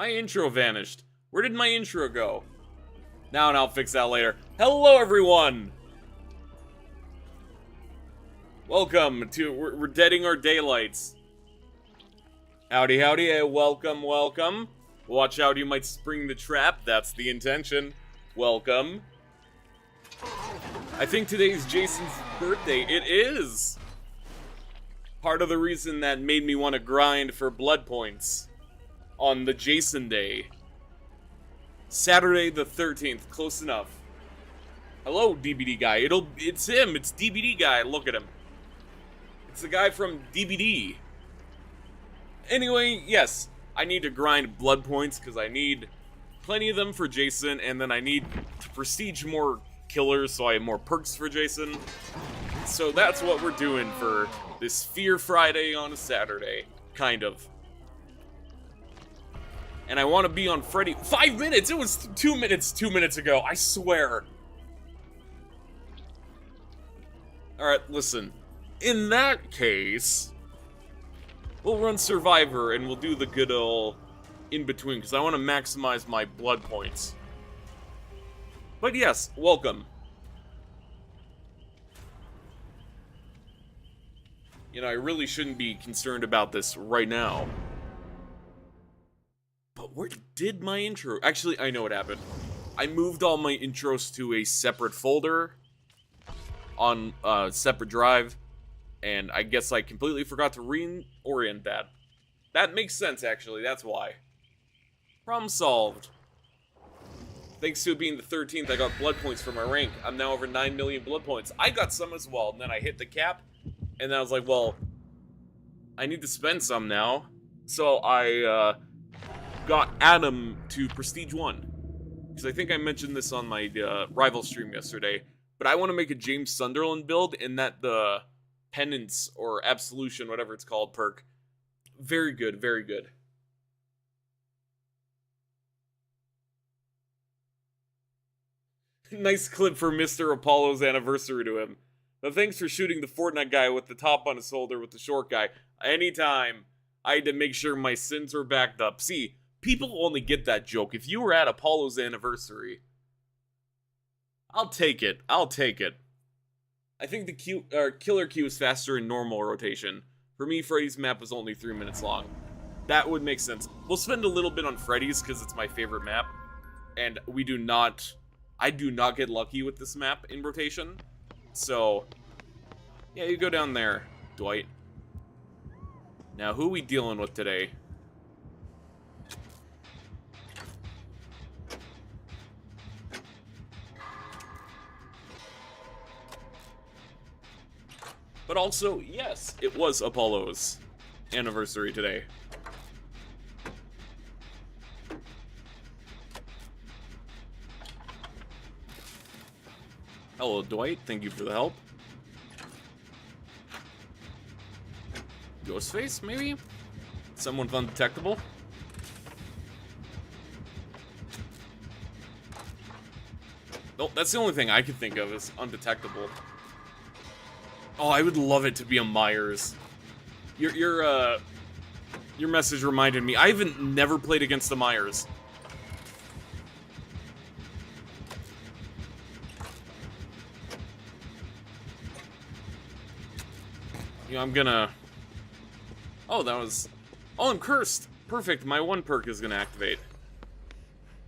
My intro vanished. Where did my intro go? Now and I'll fix that later. Hello, everyone! Welcome to... We're deading our daylights. Howdy, howdy, welcome, welcome. Watch out, you might spring the trap. That's the intention. Welcome. I think today's Jason's birthday. It is! Part of the reason that made me want to grind for blood points on the Jason day. Saturday the 13th, close enough. Hello, DBD guy. It's him, it's DBD guy, look at him. It's the guy from DBD. Anyway, yes, I need to grind blood points because I need plenty of them for Jason, and then I need to prestige more killers so I have more perks for Jason. So that's what we're doing for this Fear Friday on a Saturday, kind of. And I want to be on Freddy. 5 minutes! It was 2 minutes 2 minutes ago, I swear. Alright, listen. In that case, we'll run Survivor and we'll do the good old in-between, because I want to maximize my blood points. But yes, welcome. You know, I really shouldn't be concerned about this right now. But where did my intro... Actually, I know what happened. I moved all my intros to a separate folder on a separate drive, and I guess I completely forgot to reorient that. That makes sense, actually. That's why. Problem solved. Thanks to it being the 13th, I got blood points for my rank. I'm now over 9 million blood points. I got some as well, and then I hit the cap, and then I was like, well, I need to spend some now. So I got Adam to Prestige 1. Because I think I mentioned this on my rival stream yesterday. But I want to make a James Sunderland build, and that the Penance, or Absolution, whatever it's called, perk. Very good, very good. Nice clip for Mr. Apollo's anniversary to him. But thanks for shooting the Fortnite guy with the top on his shoulder with the short guy. Anytime, I had to make sure my sins were backed up. See, people only get that joke if you were at Apollo's anniversary. I'll take it. I'll take it. I think the killer queue is faster in normal rotation. For me, Freddy's map was only 3 minutes long. That would make sense. We'll spend a little bit on Freddy's because it's my favorite map. And I do not get lucky with this map in rotation. So, yeah, you go down there, Dwight. Now, who are we dealing with today? But also, yes, it was Apollo's anniversary today. Hello, Dwight. Thank you for the help. Ghostface, maybe? Someone undetectable? Oh, that's the only thing I can think of is undetectable. Oh, I would love it to be a Myers. Your message reminded me. I haven't never played against the Myers. You know, I'm gonna... Oh, that was... Oh, I'm cursed! Perfect, my one perk is gonna activate.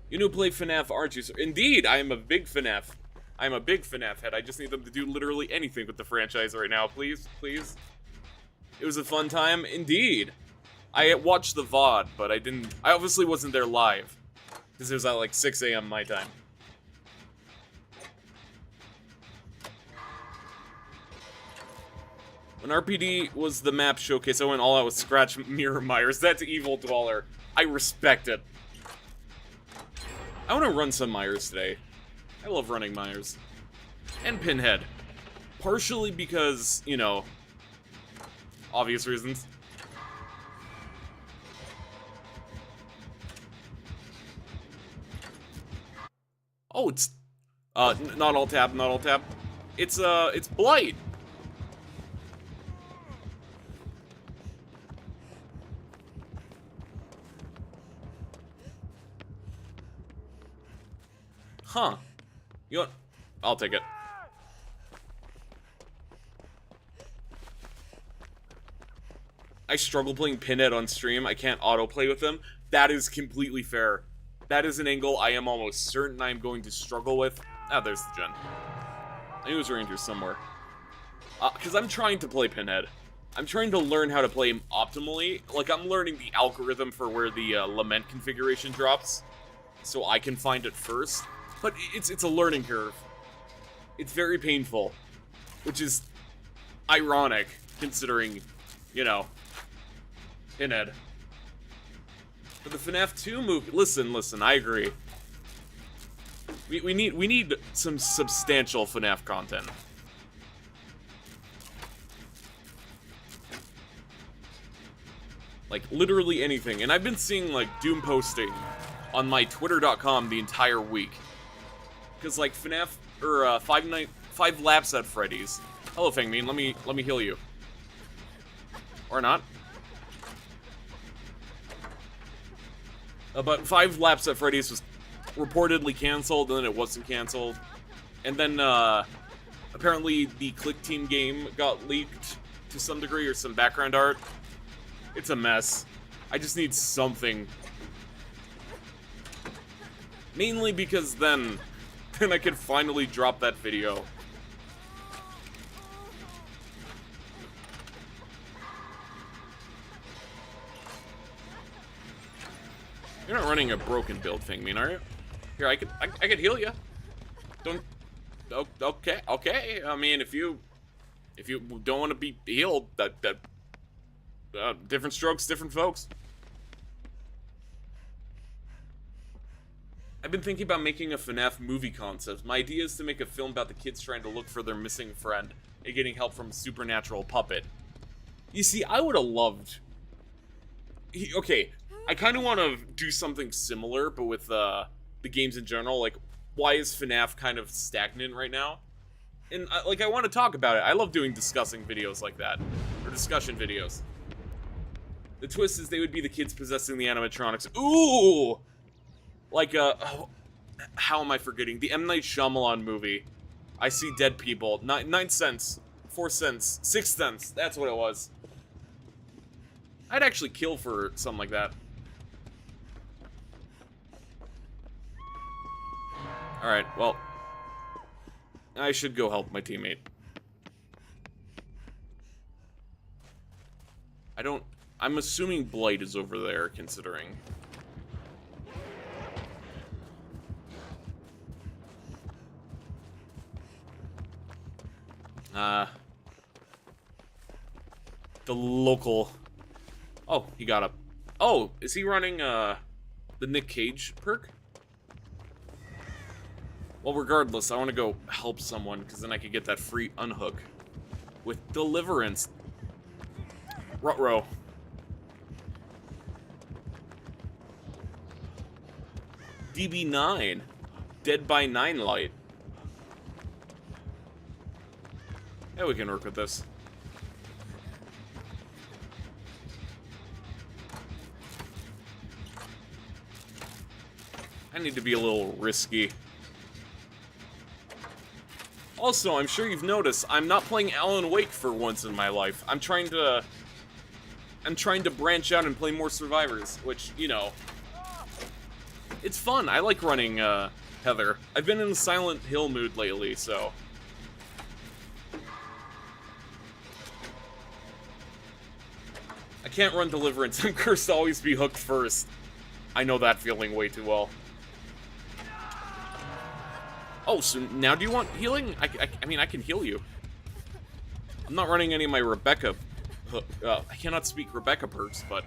You know, play FNAF, aren't you, sir? Indeed, I am a big FNAF. I'm a big FNAF head. I just need them to do literally anything with the franchise right now, please, please. It was a fun time, indeed. I watched the VOD, but I obviously wasn't there live. Because it was at like 6 a.m. my time. When RPD was the map showcase, I went all out with Scratch Mirror Myers. That's Evil Dweller. I respect it. I want to run some Myers today. I love running Myers. And Pinhead. Partially because, you know, obvious reasons. Oh, it's, not all tab, not all tab. It's Blight. Huh. You know what? I'll take it. I struggle playing Pinhead on stream. I can't autoplay with them. That is completely fair. That is an angle I am almost certain I'm going to struggle with. Ah, there's the gen. I knew it was Ranger somewhere. Because I'm trying to play Pinhead. I'm trying to learn how to play him optimally. Like, I'm learning the algorithm for where the lament configuration drops, so I can find it first. But it's a learning curve. It's very painful, which is ironic, considering, you know, Pinhead. For the FNAF 2 movie, listen, I agree. We need some substantial FNAF content. Like, literally anything. And I've been seeing, like, Doom posting on my Twitter.com the entire week. Because, like, FNAF, or, Five Laps at Freddy's. Hello, Fangmean, let me heal you. Or not. But 5 Laps at Freddy's was reportedly canceled, and then it wasn't canceled. And then, apparently the Click Team game got leaked to some degree, or some background art. It's a mess. I just need something. Mainly because then I could finally drop that video. You're not running a broken build thing, are you? Here, I could heal you. Don't. Okay. I mean, if you don't want to be healed, different strokes, different folks. I've been thinking about making a FNAF movie concept. My idea is to make a film about the kids trying to look for their missing friend and getting help from a supernatural puppet. You see, I would have loved... Okay, I kind of want to do something similar, but with the games in general. Like, why is FNAF kind of stagnant right now? And, like, I want to talk about it. I love doing discussing videos like that. Or discussion videos. The twist is they would be the kids possessing the animatronics. Ooh! Like, how am I forgetting? The M. Night Shyamalan movie. I See Dead People. 9 cents. 4 cents. 6 cents. That's what it was. I'd actually kill for something like that. Alright, well. I should go help my teammate. I'm assuming Blight is over there, considering. The local... Oh, he got up. Oh, is he running, the Nick Cage perk? Well, regardless, I want to go help someone, because then I could get that free unhook. With Deliverance. Ruh-roh. DB9. Dead by 9 light. Yeah, we can work with this. I need to be a little risky. Also, I'm sure you've noticed, I'm not playing Alan Wake for once in my life. I'm trying to branch out and play more Survivors, which, you know, it's fun. I like running, Heather. I've been in a Silent Hill mood lately, so... I can't run Deliverance. I'm cursed to always be hooked first. I know that feeling way too well. Oh, so now do you want healing? I mean, I can heal you. I'm not running any of my Rebecca... I cannot speak Rebecca perks, but...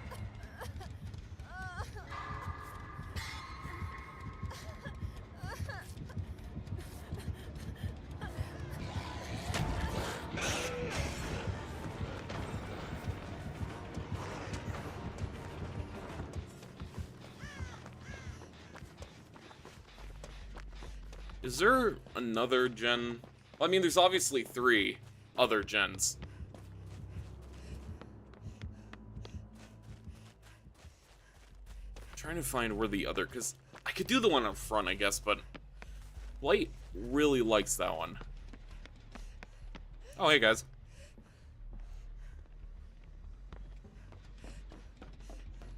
Is there another gen? Well, I mean, there's obviously 3 other gens. I'm trying to find where the other, because I could do the one up front, I guess, but Blight really likes that one. Oh, hey, guys.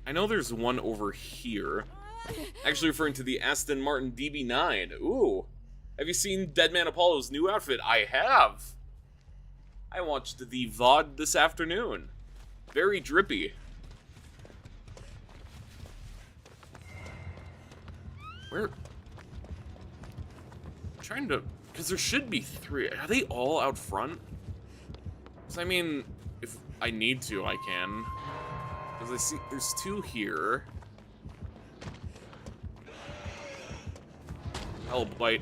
I know there's one over here. Actually referring to the Aston Martin DB9. Ooh. Have you seen Deadman Apollo's new outfit? I have. I watched the VOD this afternoon. Very drippy. Where? I'm trying to... Because there should be 3. Are they all out front? Because, I mean, if I need to, I can. Because I see there's 2 here. Hell, Blight.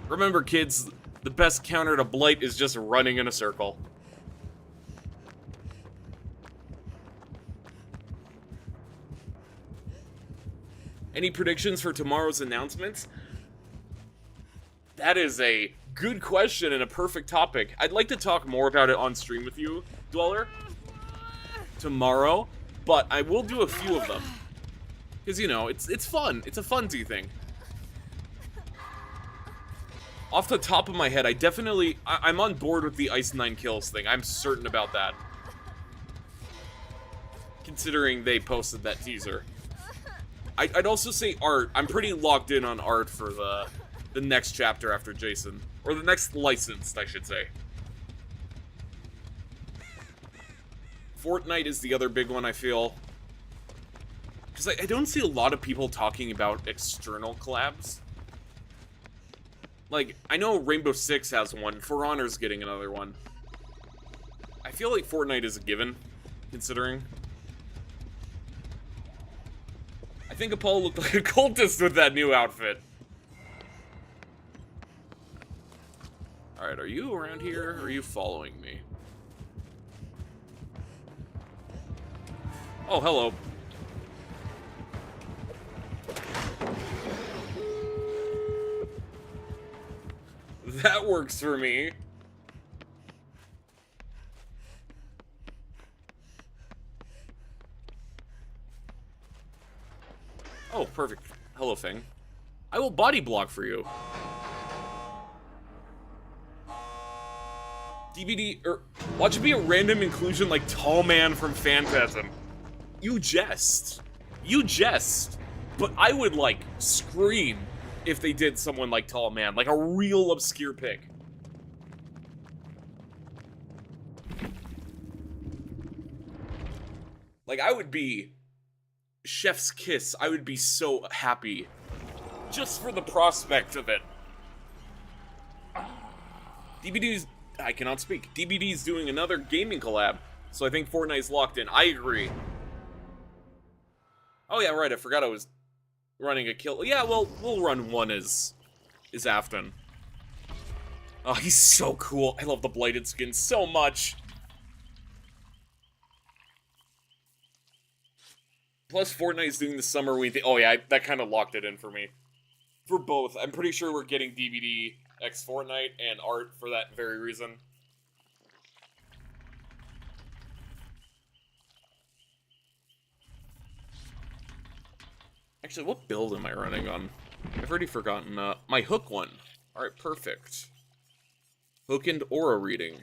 Remember, kids, the best counter to Blight is just running in a circle. Any predictions for tomorrow's announcements? That is a good question and a perfect topic. I'd like to talk more about it on stream with you, Dweller, tomorrow, but I will do a few of them. Because, you know, it's fun. It's a funsy thing. Off the top of my head, I'm on board with the Ice 9 kills thing. I'm certain about that. Considering they posted that teaser. I'd also say art. I'm pretty locked in on art for the next chapter after Jason. Or the next licensed, I should say. Fortnite is the other big one, I feel. Because I don't see a lot of people talking about external collabs. Like, I know Rainbow Six has one. For Honor's getting another one. I feel like Fortnite is a given, considering. I think Apollo looked like a cultist with that new outfit. Alright, are you around here, or are you following me? Oh, hello. That works for me. Oh, perfect. Hello, Feng. I will body block for you. DVD, watch it be a random inclusion like Tall Man from Phantasm. You jest. You jest. But I would, like, scream if they did someone like Tall Man. Like a real obscure pick. Like, I would be... Chef's kiss. I would be so happy. Just for the prospect of it. DBD's... I cannot speak. DBD's doing another gaming collab. So I think Fortnite's locked in. I agree. Oh yeah, right. I forgot I was running a kill. Yeah, well, we'll run one as Afton. Oh, he's so cool. I love the blighted skin so much. Plus, Fortnite's doing the summer week. Oh yeah, that kind of locked it in for me. For both. I'm pretty sure we're getting DVD X Fortnite and art for that very reason. Actually, what build am I running on? I've already forgotten. My hook one. Alright, perfect. Hook and aura reading.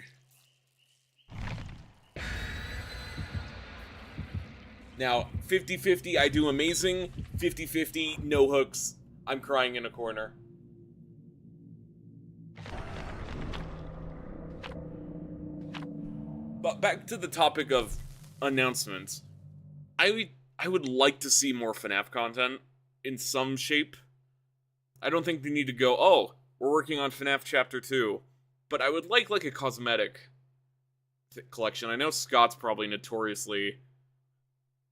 Now, 50-50, I do amazing. 50-50, no hooks. I'm crying in a corner. But back to the topic of announcements. I would like to see more FNAF content in some shape. I don't think they need to go, oh, we're working on FNAF Chapter 2. But I would like a cosmetic collection. I know Scott's probably notoriously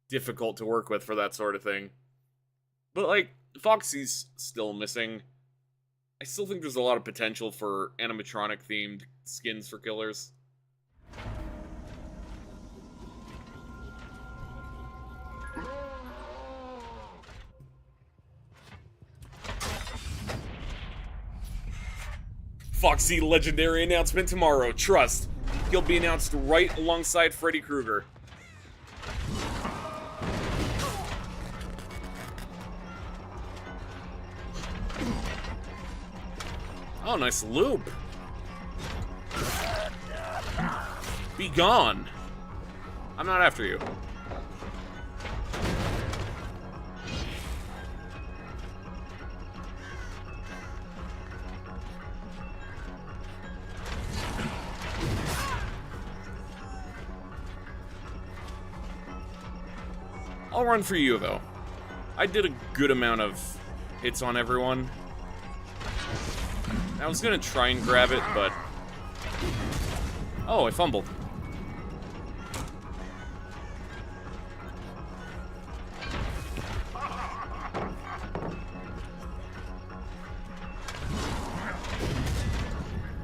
difficult to work with for that sort of thing. But, like, Foxy's still missing. I still think there's a lot of potential for animatronic-themed skins for killers. Foxy legendary announcement tomorrow. Trust. He'll be announced right alongside Freddy Krueger. Oh, nice loop. Be gone. I'm not after you. I'll run for you, though. I did a good amount of hits on everyone. I was gonna try and grab it, but... Oh, I fumbled.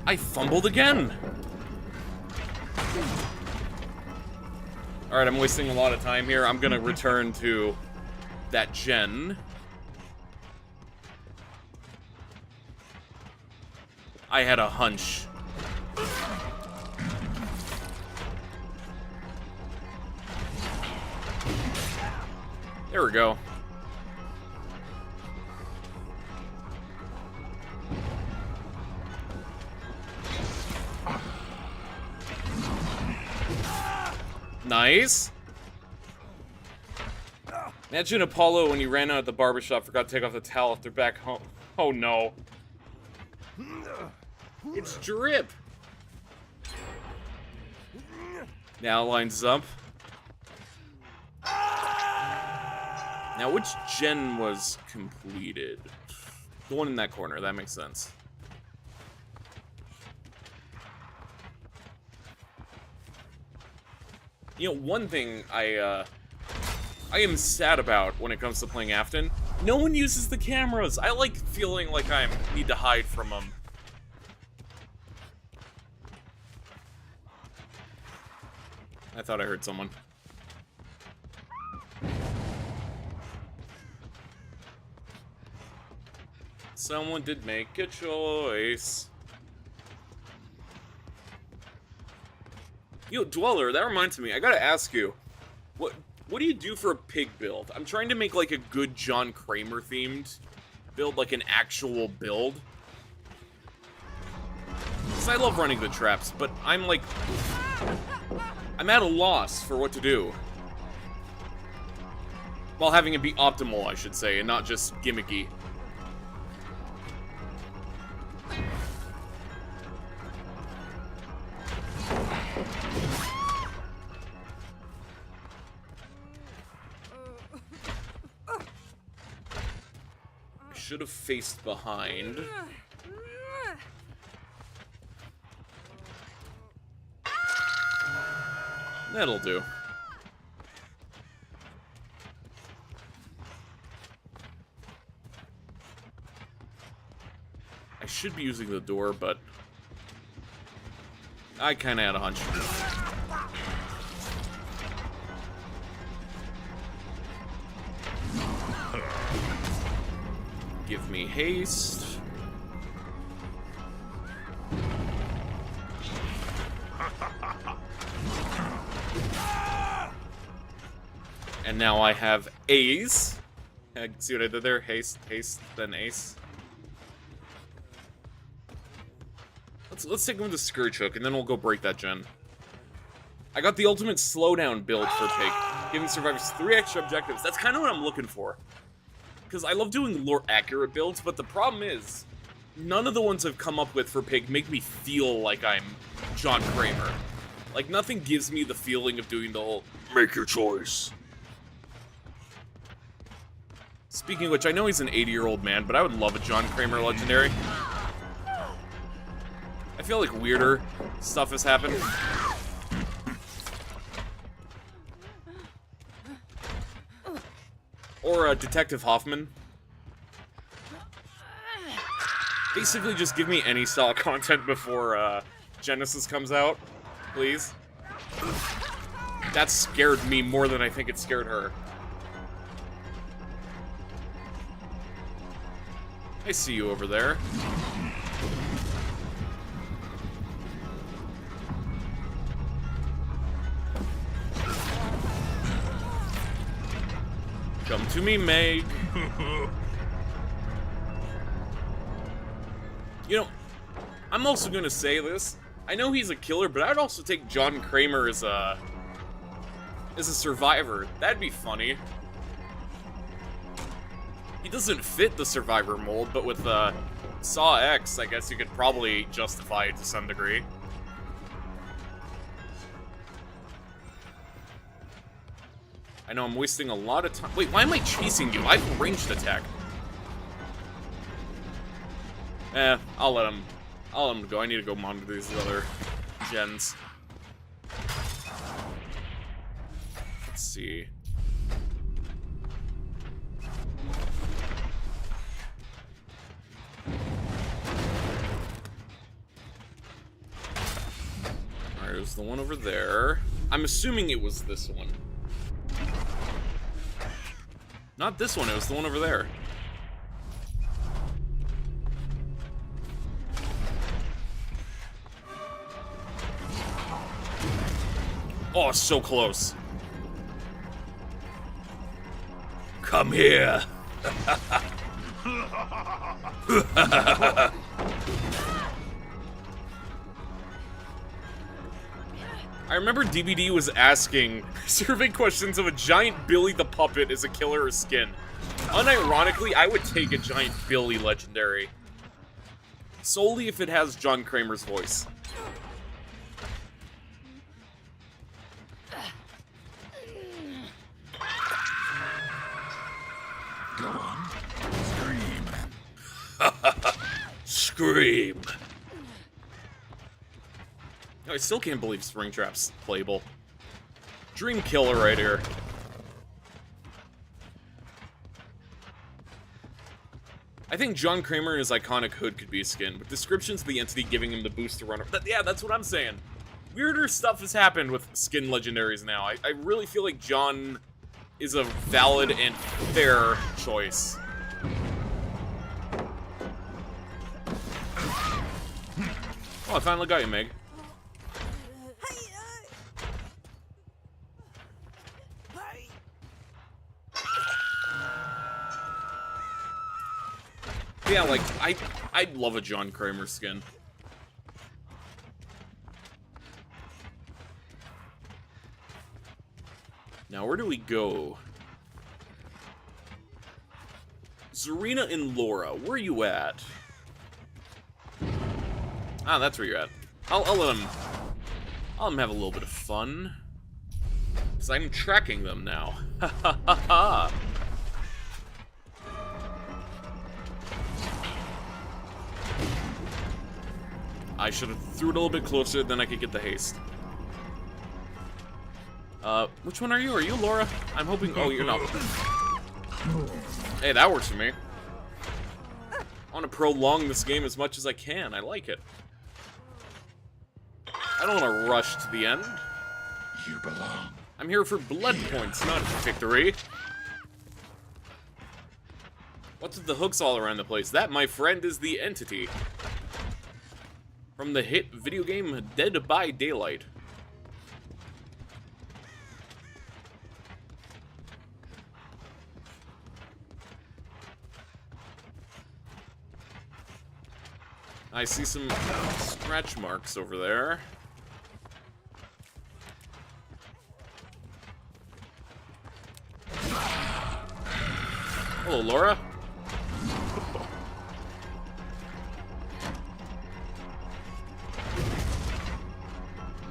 I fumbled again! Alright, I'm wasting a lot of time here. I'm gonna return to that gen. I had a hunch. There we go. Nice. Imagine Apollo when you ran out at the barbershop, forgot to take off the towel after back home. Oh no. It's drip. Now lines up. Now which gen was completed? The one in that corner, that makes sense. You know, one thing I am sad about when it comes to playing Afton, no one uses the cameras. I like feeling like I need to hide from them. I thought I heard someone. Someone did make a choice. Yo, Dweller, that reminds me, I gotta ask you, what do you do for a pig build? I'm trying to make like a good John Kramer themed build, like an actual build. Because I love running the traps, but I'm at a loss for what to do. While having it be optimal, I should say, and not just gimmicky. Should have faced behind. That'll do. I should be using the door, but I kinda had a hunch. Give me haste. And now I have Ace. See what I did there? Haste, haste, then Ace. Let's take him with the Scourge Hook, and then we'll go break that gen. I got the ultimate slowdown build for Pig, giving survivors 3 extra objectives. That's kind of what I'm looking for. Because I love doing lore-accurate builds, but the problem is, none of the ones I've come up with for Pig make me feel like I'm John Kramer. Like, nothing gives me the feeling of doing the whole, make your choice. Speaking of which, I know he's an 80-year-old man, but I would love a John Kramer legendary. I feel like weirder stuff has happened. Or Detective Hoffman. Basically, just give me any style content before Genesis comes out, please. That scared me more than I think it scared her. I see you over there. Come to me, Meg. You know, I'm also gonna say this. I know he's a killer, but I'd also take John Kramer as a survivor. That'd be funny. He doesn't fit the survivor mold, but with Saw X, I guess you could probably justify it to some degree. I know I'm wasting a lot of time. Wait, why am I chasing you? I have ranged attack. I'll let him go. I need to go monitor these other gens. Let's see. Alright, there's the one over there. I'm assuming it was this one. Not this one, it was the one over there. Oh, so close. Come here. I remember DVD was asking survey questions of a giant Billy the Puppet as a killer or skin. Unironically, I would take a giant Billy legendary. Solely if it has John Kramer's voice. Go on. Scream. Scream. No, I still can't believe Springtrap's playable. Dream killer right here. I think John Kramer in his iconic hood could be a skin, with descriptions of the entity giving him the boost to run. Yeah, that's what I'm saying. Weirder stuff has happened with skin legendaries now. I really feel like John is a valid and fair choice. Oh, I finally got you, Meg. Yeah, like, I'd love a John Kramer skin. Now, where do we go? Zarina and Laura, where are you at? Ah, that's where you're at. I'll let him have a little bit of fun. Because I'm tracking them now. Ha ha ha ha! I should have threw it a little bit closer, then I could get the haste. Which one are you? Are you Laura? I'm hoping... Oh, you're not. Hey, that works for me. I want to prolong this game as much as I can. I like it. I don't want to rush to the end. You belong. I'm here for blood points, not victory. What's with the hooks all around the place? That, my friend, is the entity. From the hit video game Dead by Daylight. I see some scratch marks over there. Hello, Laura.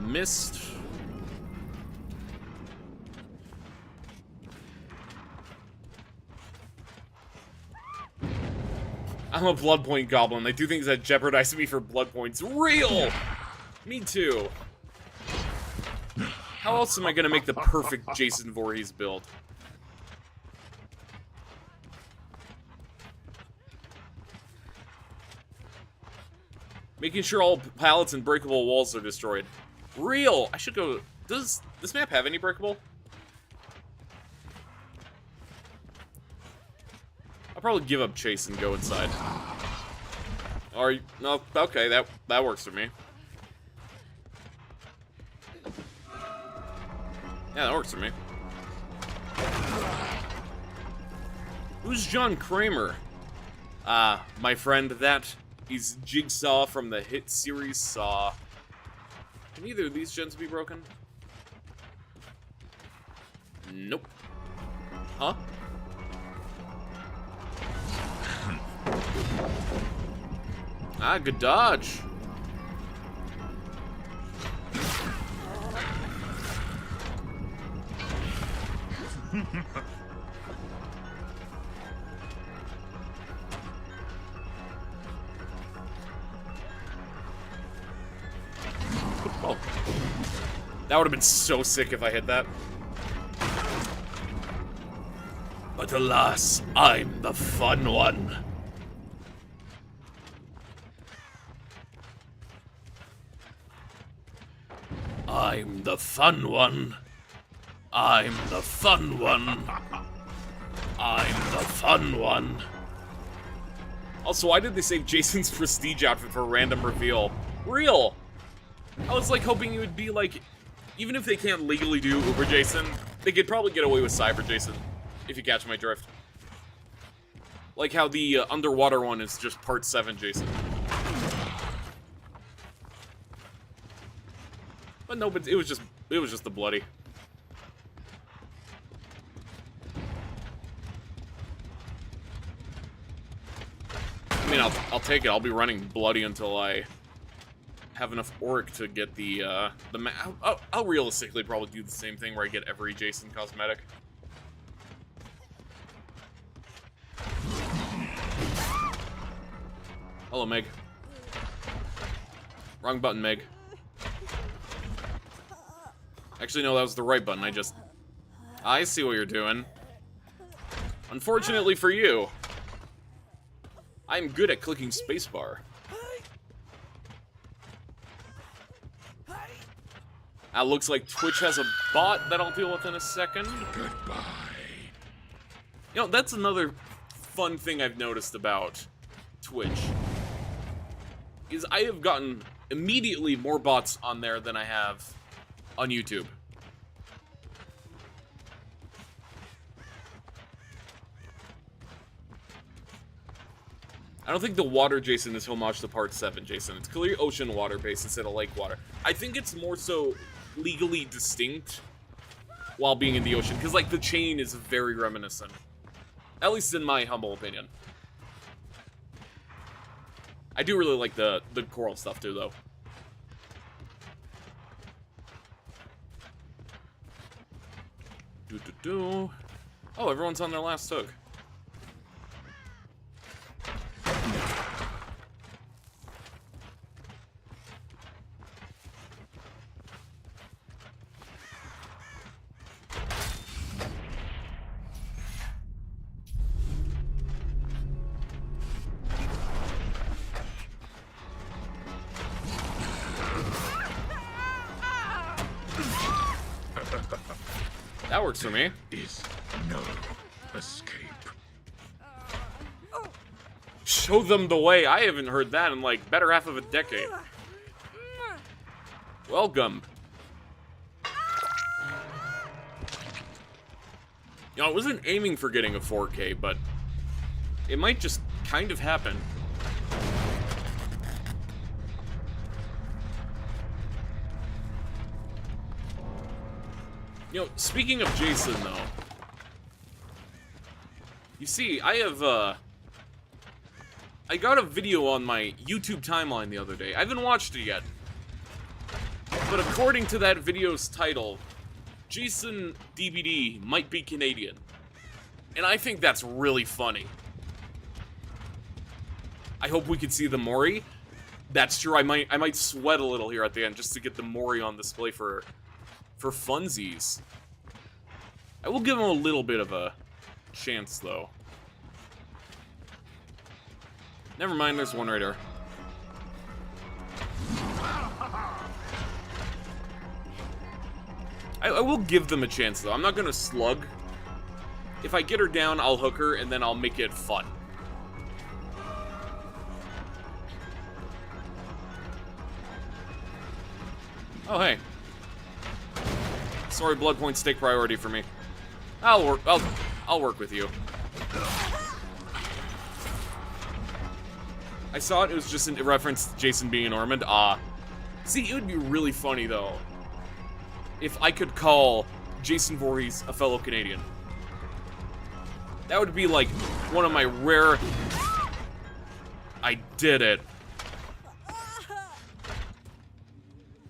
Missed. I'm a blood point goblin. They do things that jeopardize me for blood points. Real! Me too. How else am I gonna make the perfect Jason Voorhees build? Making sure all pallets and breakable walls are destroyed. Real! I should go... Does this map have any breakable? I'll probably give up chase and go inside. Or... No, okay, that works for me. Yeah, that works for me. Who's John Kramer? My friend, that He's Jigsaw from the hit series Saw. Can either of these gens be broken? Nope. Huh? Ah, good dodge. Oh. That would have been so sick if I hit that. But alas, I'm the fun one. I'm the fun one. I'm the fun one. I'm the fun one. Also, why did they save Jason's prestige outfit for a random reveal? Real! I was like hoping it would be like, even if they can't legally do Uber Jason, they could probably get away with Cyber Jason, if you catch my drift. Like how the underwater one is just part 7 Jason. But no, but it was just the bloody. I mean, I'll take it. I'll be running bloody until I have enough orc to get the I'll realistically probably do the same thing where I get every Jason cosmetic. Hello, Meg. Wrong button, Meg. Actually, no, that was the right button. I see what you're doing. Unfortunately for you, I'm good at clicking spacebar. Looks like Twitch has a bot that I'll deal with in a second. Goodbye. You know, that's another fun thing I've noticed about Twitch. Is I have gotten immediately more bots on there than I have on YouTube. I don't think the water Jason is homage to part 7 Jason. It's clearly ocean water based instead of lake water. I think it's more so legally distinct while being in the ocean, because like the chain is very reminiscent. At least in my humble opinion. I do really like the coral stuff too, though. Oh, everyone's on their last hook. That works for me. Is no escape. Show them the way. I haven't heard that in like better half of a decade. Welcome. You know, I wasn't aiming for getting a 4K, but it might just kind of happen. You know, speaking of Jason, though, you see, I got a video on my YouTube timeline the other day. I haven't watched it yet. But according to that video's title, Jason DBD might be Canadian. And I think that's really funny. I hope we can see the Mori. That's true, I might sweat a little here at the end just to get the Mori on display for funsies. I will give him a little bit of a chance, though. Never mind, there's one right there. I will give them a chance, though. I'm not gonna slug. If I get her down, I'll hook her, and then I'll make it fun. Oh, hey. Sorry, blood points take priority for me. I'll work with you. I saw it. It was just in reference to Jason being an Ormond. See, it would be really funny, though, if I could call Jason Voorhees a fellow Canadian. That would be, like, one of my rare... I did it.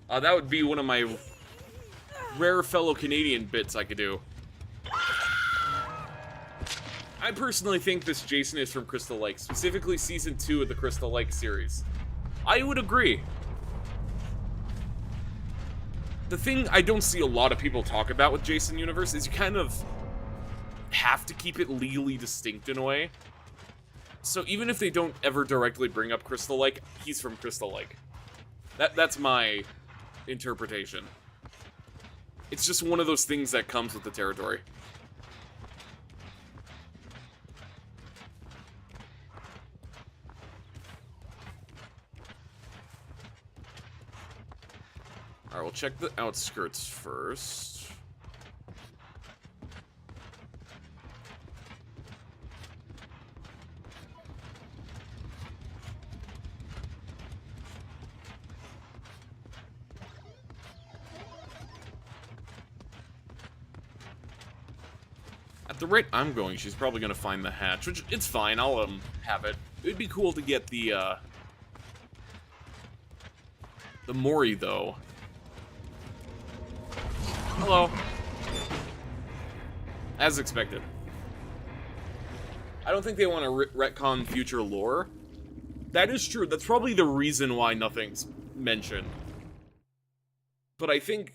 That would be one of my rare fellow Canadian bits I could do. I personally think this Jason is from Crystal Lake, specifically Season 2 of the Crystal Lake series. I would agree. The thing I don't see a lot of people talk about with Jason Universe is you kind of have to keep it legally distinct in a way. So even if they don't ever directly bring up Crystal Lake, he's from Crystal Lake. That's my interpretation. It's just one of those things that comes with the territory. Alright, we'll check the outskirts first. At the rate I'm going, she's probably gonna find the hatch, which, it's fine, I'll, have it. It'd be cool to get the Mori, though. Hello. As expected. I don't think they want to retcon future lore. That is true. That's probably the reason why nothing's mentioned. But I think,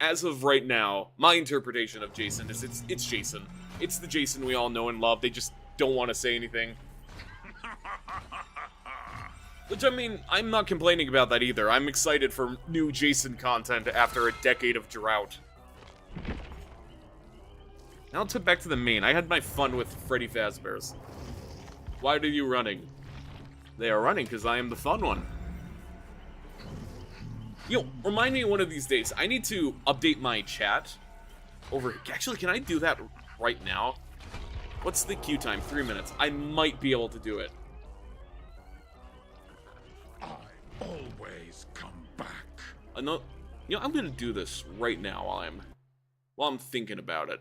as of right now, my interpretation of Jason is it's Jason. It's the Jason we all know and love. They just don't want to say anything. Which, I mean, I'm not complaining about that either. I'm excited for new Jason content after a decade of drought. Now let's head back to the main. I had my fun with Freddy Fazbear's. Why are you running? They are running because I am the fun one. Yo, remind me one of these days. I need to update my chat over... Actually, can I do that right now? What's the queue time? 3 minutes. I might be able to do it. I always come back. No, you know, I'm gonna do this right now while I'm thinking about it.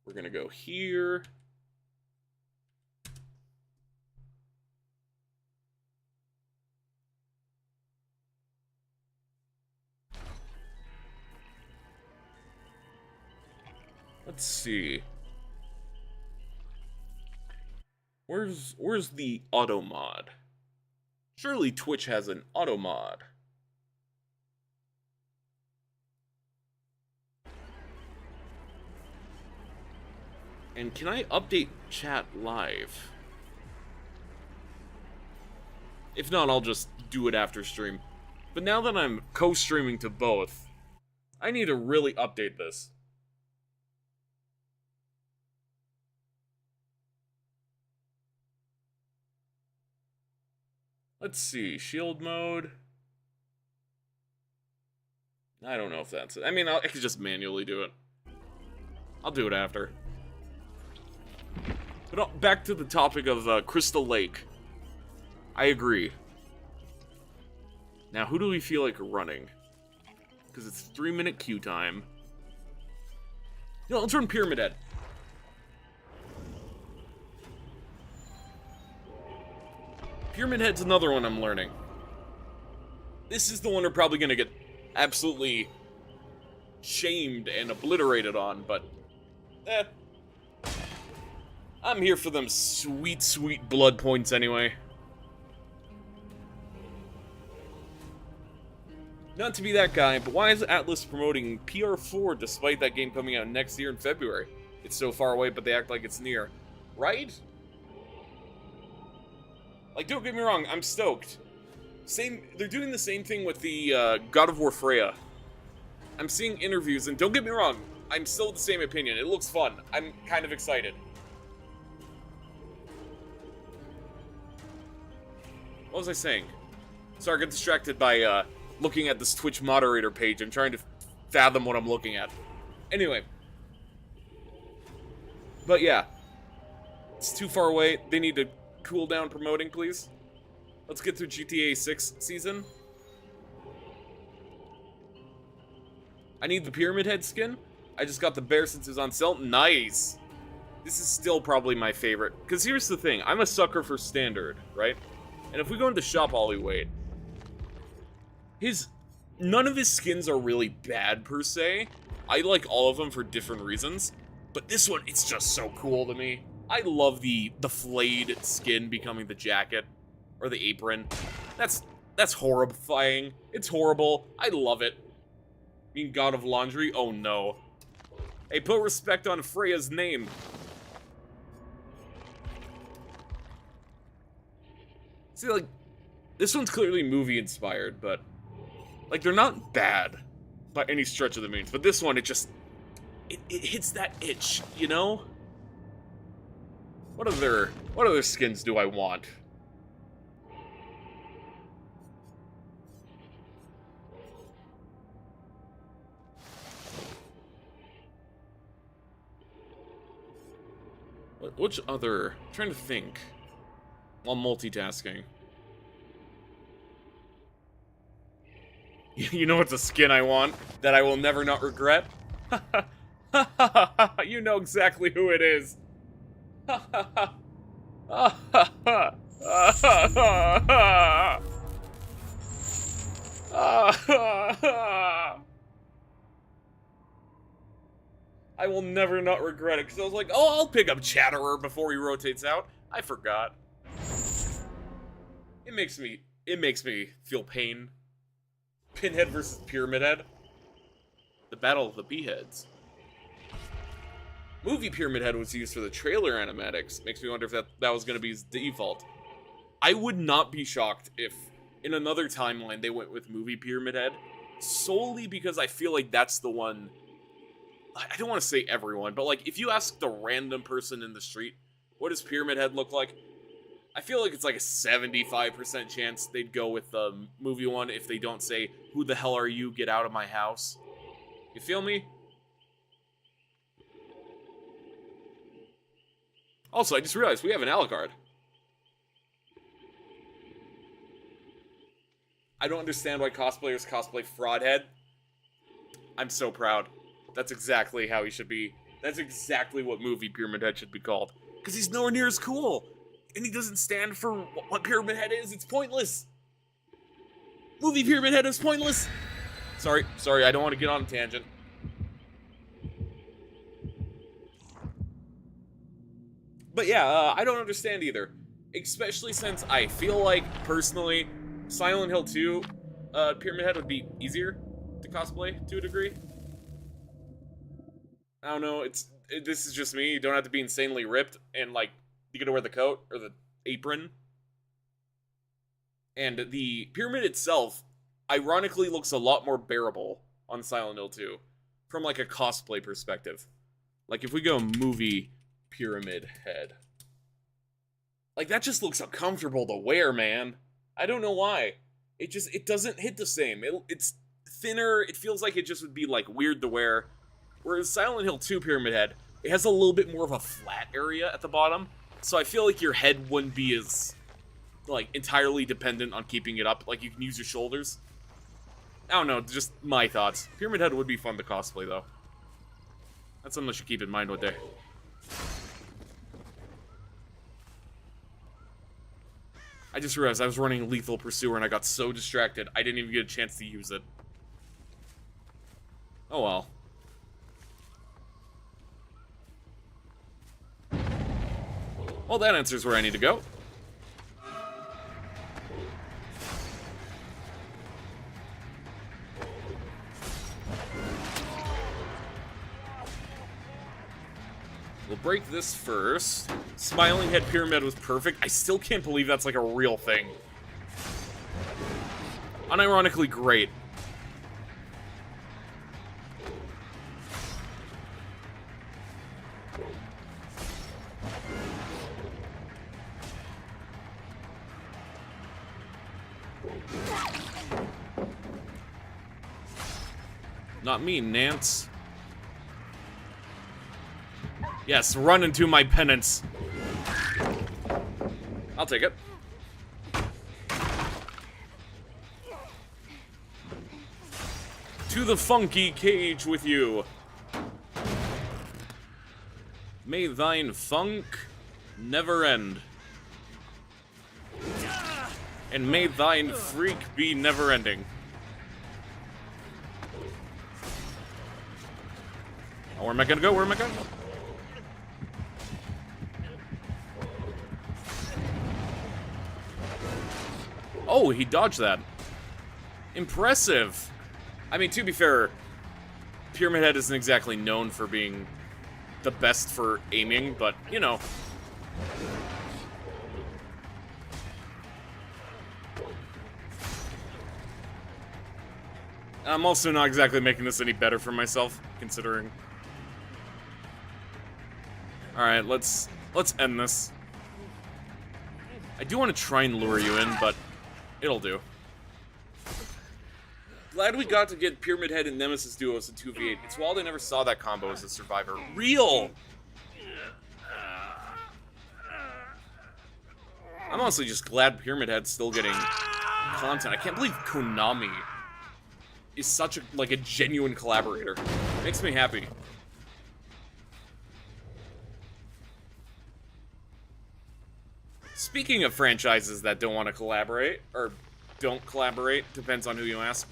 We're gonna go here. Let's see. Where's the auto mod? Surely Twitch has an auto mod. And can I update chat live? If not, I'll just do it after stream. But now that I'm co-streaming to both, I need to really update this. Let's see, shield mode. I don't know if that's it. I mean, I could just manually do it. I'll do it after. But back to the topic of Crystal Lake. I agree. Now, who do we feel like running? Because it's 3-minute queue time. You know, let's run Pyramid Head. Pyramid Head's another one I'm learning. This is the one we're probably gonna get absolutely shamed and obliterated on, but I'm here for them sweet, sweet blood points anyway. Not to be that guy, but why is Atlas promoting PR4 despite that game coming out next year in February? It's so far away, but they act like it's near. Right? Like, don't get me wrong, I'm stoked. They're doing the same thing with the God of War Freya. I'm seeing interviews, and don't get me wrong, I'm still of the same opinion. It looks fun. I'm kind of excited. What was I saying? Sorry, I got distracted by looking at this Twitch moderator page. I'm trying to fathom what I'm looking at. Anyway, But yeah, it's too far away. They need to cool down promoting, please. Let's get through GTA 6 season. I need the Pyramid Head skin. I just got the bear since it was on sale. Nice. This is still probably my favorite. Because here's the thing. I'm a sucker for standard, right? And if we go into Shop Hollyweight, none of his skins are really bad per se. I like all of them for different reasons. But this one, it's just so cool to me. I love the flayed skin becoming the jacket. Or the apron. That's horrifying. It's horrible. I love it. Being God of Laundry? Oh no. Hey, put respect on Freya's name. See, like, this one's clearly movie inspired, but, like, they're not bad by any stretch of the means. But this one, it hits that itch, you know? What other skins do I want? Which other? I'm trying to think while multitasking. You know what's a skin I want that I will never not regret? You know exactly who it is. I will never not regret it, because I was like, oh, I'll pick up Chatterer before he rotates out. I forgot. It makes me feel pain. Pinhead versus Pyramid Head. The Battle of the Beeheads. Movie Pyramid Head was used for the trailer animatics. Makes me wonder if that was going to be his default. I would not be shocked if, in another timeline, they went with Movie Pyramid Head. Solely because I feel like that's the one... I don't want to say everyone, but like if you ask the random person in the street, what does Pyramid Head look like? I feel like it's like a 75% chance they'd go with the movie one if they don't say, who the hell are you, get out of my house. You feel me? Also, I just realized we have an Alucard. I don't understand why cosplayers cosplay Fraudhead. I'm so proud. That's exactly how he should be. That's exactly what movie Pyramid Head should be called. Because he's nowhere near as cool. And he doesn't stand for what Pyramid Head is. It's pointless. Movie Pyramid Head is pointless. Sorry, I don't want to get on a tangent. But yeah, I don't understand either. Especially since I feel like, personally, Silent Hill 2, Pyramid Head would be easier to cosplay to a degree. I don't know, this is just me. You don't have to be insanely ripped, and like, you gotta wear the coat, or the apron. And the pyramid itself, ironically, looks a lot more bearable on Silent Hill 2, from like a cosplay perspective. Like, if we go movie Pyramid Head. Like, that just looks uncomfortable to wear, man. I don't know why. It doesn't hit the same. It's thinner, it feels like it just would be, like, weird to wear. Whereas Silent Hill 2 Pyramid Head, it has a little bit more of a flat area at the bottom. So I feel like your head wouldn't be as, like, entirely dependent on keeping it up. Like, you can use your shoulders. I don't know, just my thoughts. Pyramid Head would be fun to cosplay, though. That's something I should keep in mind one day. I just realized I was running Lethal Pursuer and I got so distracted, I didn't even get a chance to use it. Oh well. Well, that answers where I need to go. We'll break this first. Smiling Head Pyramid was perfect. I still can't believe that's like a real thing. Unironically great. Not me, Nance. Yes, run into my penance. I'll take it. To the funky cage with you. May thine funk never end. And may thine freak be never ending. Oh, where am I gonna go? Where am I going? Oh, he dodged that. Impressive. I mean, to be fair, Pyramid Head isn't exactly known for being the best for aiming, but, you know. I'm also not exactly making this any better for myself, considering. Alright, let's end this. I do want to try and lure you in, but it'll do. Glad we got to get Pyramid Head and Nemesis duos in 2v8. It's wild I never saw that combo as a survivor. Real! I'm honestly just glad Pyramid Head's still getting content. I can't believe Konami is such a, like, a genuine collaborator. Makes me happy. Speaking of franchises that don't want to collaborate, or don't collaborate, depends on who you ask.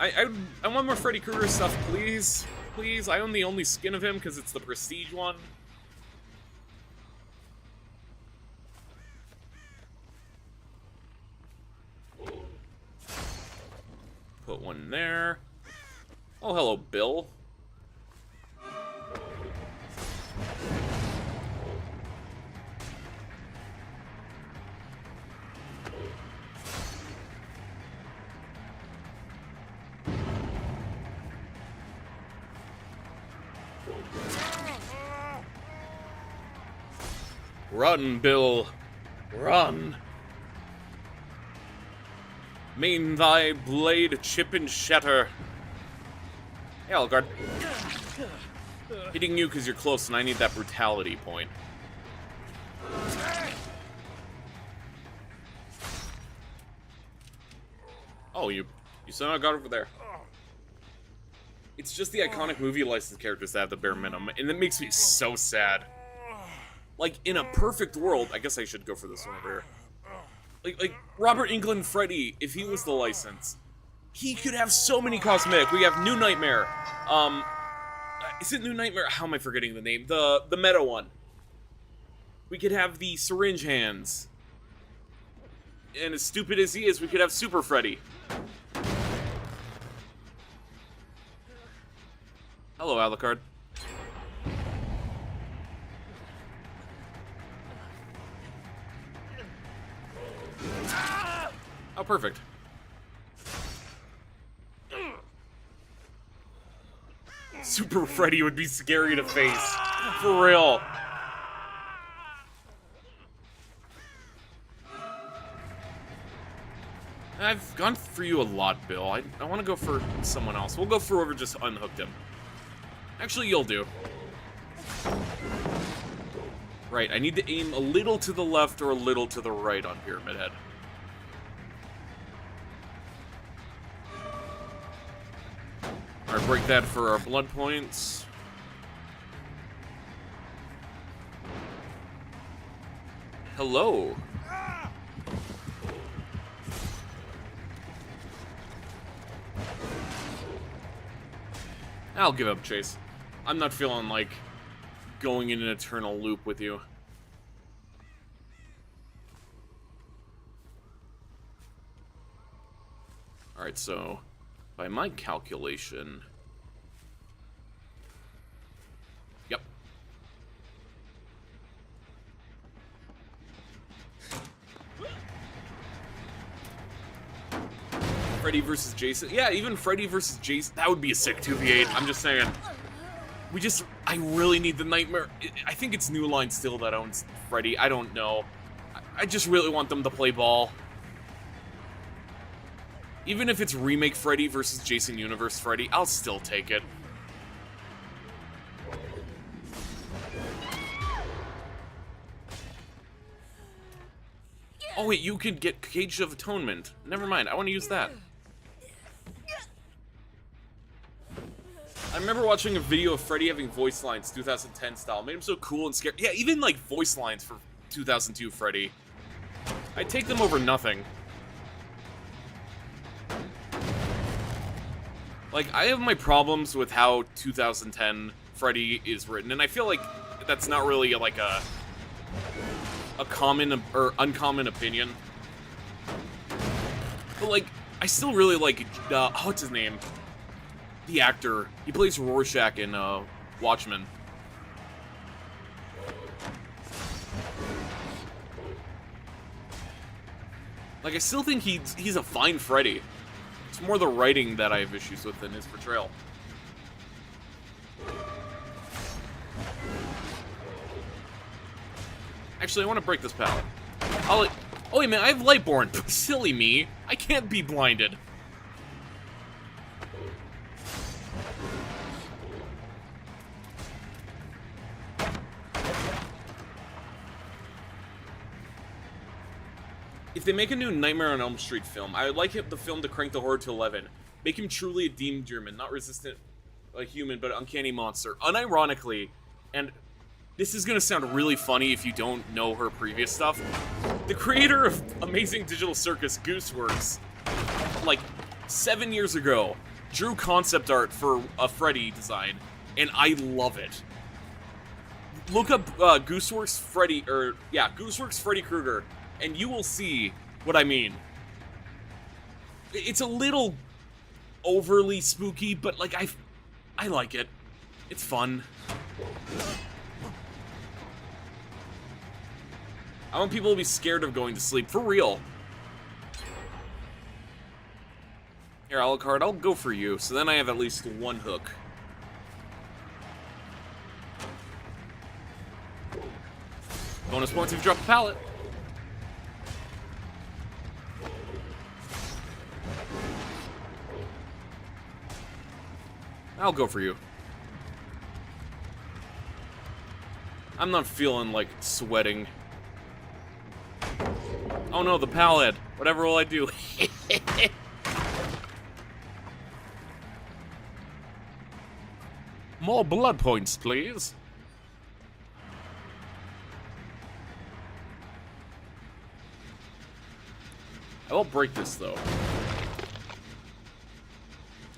I want more Freddy Krueger stuff, please. Please, I own the only skin of him because it's the prestige one. Put one there. Oh, hello, Bill. Run, Bill. Run. May thy blade chip and shatter. Hey, Alucard. Hitting you because you're close and I need that brutality point. Oh, you somehow got over there. It's just the iconic movie licensed characters that have the bare minimum, and it makes me so sad. Like, in a perfect world, I guess I should go for this one over here. Like Robert Englund Freddy, if he was the license, he could have so many cosmetic. We have New Nightmare. Is it New Nightmare? How am I forgetting the name? The meta one. We could have the syringe hands. And as stupid as he is, we could have Super Freddy. Hello, Alucard. Oh, perfect. Super Freddy would be scary to face. For real. I've gone for you a lot, Bill. I want to go for someone else. We'll go for whoever just unhooked him. Actually, you'll do. Right, I need to aim a little to the left or a little to the right on Pyramid Head. Alright, break that for our blood points. Hello. I'll give up, Chase. I'm not feeling like going in an eternal loop with you. Alright, so by my calculation... Yep. Freddy versus Jason. Yeah, even Freddy versus Jason. That would be a sick 2v8. I'm just saying. I really need the Nightmare. I think it's New Line still that owns Freddy. I don't know. I just really want them to play ball. Even if it's Remake Freddy versus Jason Universe Freddy, I'll still take it. Oh wait, you could get Cage of Atonement. Never mind, I want to use that. I remember watching a video of Freddy having voice lines 2010 style. It made him so cool and scary. Yeah, even like voice lines for 2002 Freddy. I'd take them over nothing. Like, I have my problems with how 2010 Freddy is written, and I feel like that's not really like a common or uncommon opinion. But like, I still really like what's his name? The actor. He plays Rorschach in Watchmen. Like, I still think he's a fine Freddy. It's more the writing that I have issues with than his portrayal. Actually, I want to break this pallet. Oh wait, man, I have Lightborn. Silly me. I can't be blinded. If they make a new Nightmare on Elm Street film, I would like the film to crank the horror to 11. Make him truly a demon German, not resistant a human, but uncanny monster. Unironically, and this is gonna sound really funny if you don't know her previous stuff, the creator of Amazing Digital Circus, Gooseworks, like 7 years ago, drew concept art for a Freddy design, and I love it. Look up Gooseworks Freddy Krueger, and you will see what I mean. It's a little overly spooky, but like I like it. It's fun. I want people to be scared of going to sleep, for real. Here, Alucard, I'll go for you, so then I have at least one hook. Bonus points if you drop a pallet. I'll go for you. I'm not feeling like sweating. Oh no, the pallet. Whatever will I do? More blood points, please. I won't break this though.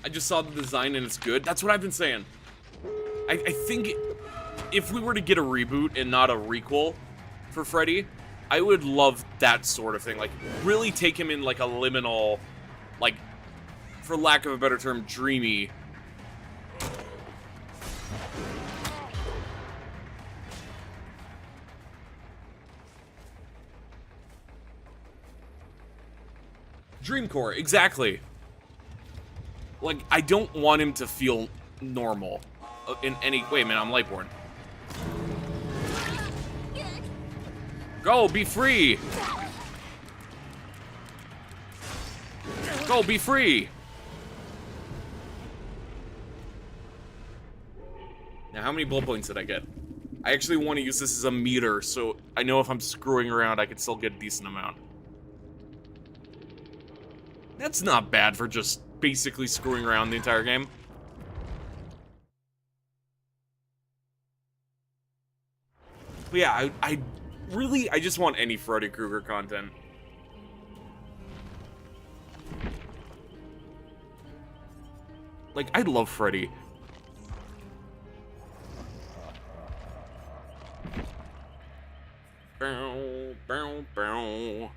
I just saw the design and it's good. That's what I've been saying. I think if we were to get a reboot and not a requel for Freddy, I would love that sort of thing. Like, really take him in like a liminal, like, for lack of a better term, dreamy. Dreamcore, exactly. Like, I don't want him to feel normal in any way. Man, I'm Lightborn. Go, be free! Go, be free! Now, how many blood points did I get? I actually want to use this as a meter, so I know if I'm screwing around, I can still get a decent amount. That's not bad for just basically screwing around the entire game. But yeah, I just want any Freddy Krueger content. Like, I love Freddy. Bow, bow, bow.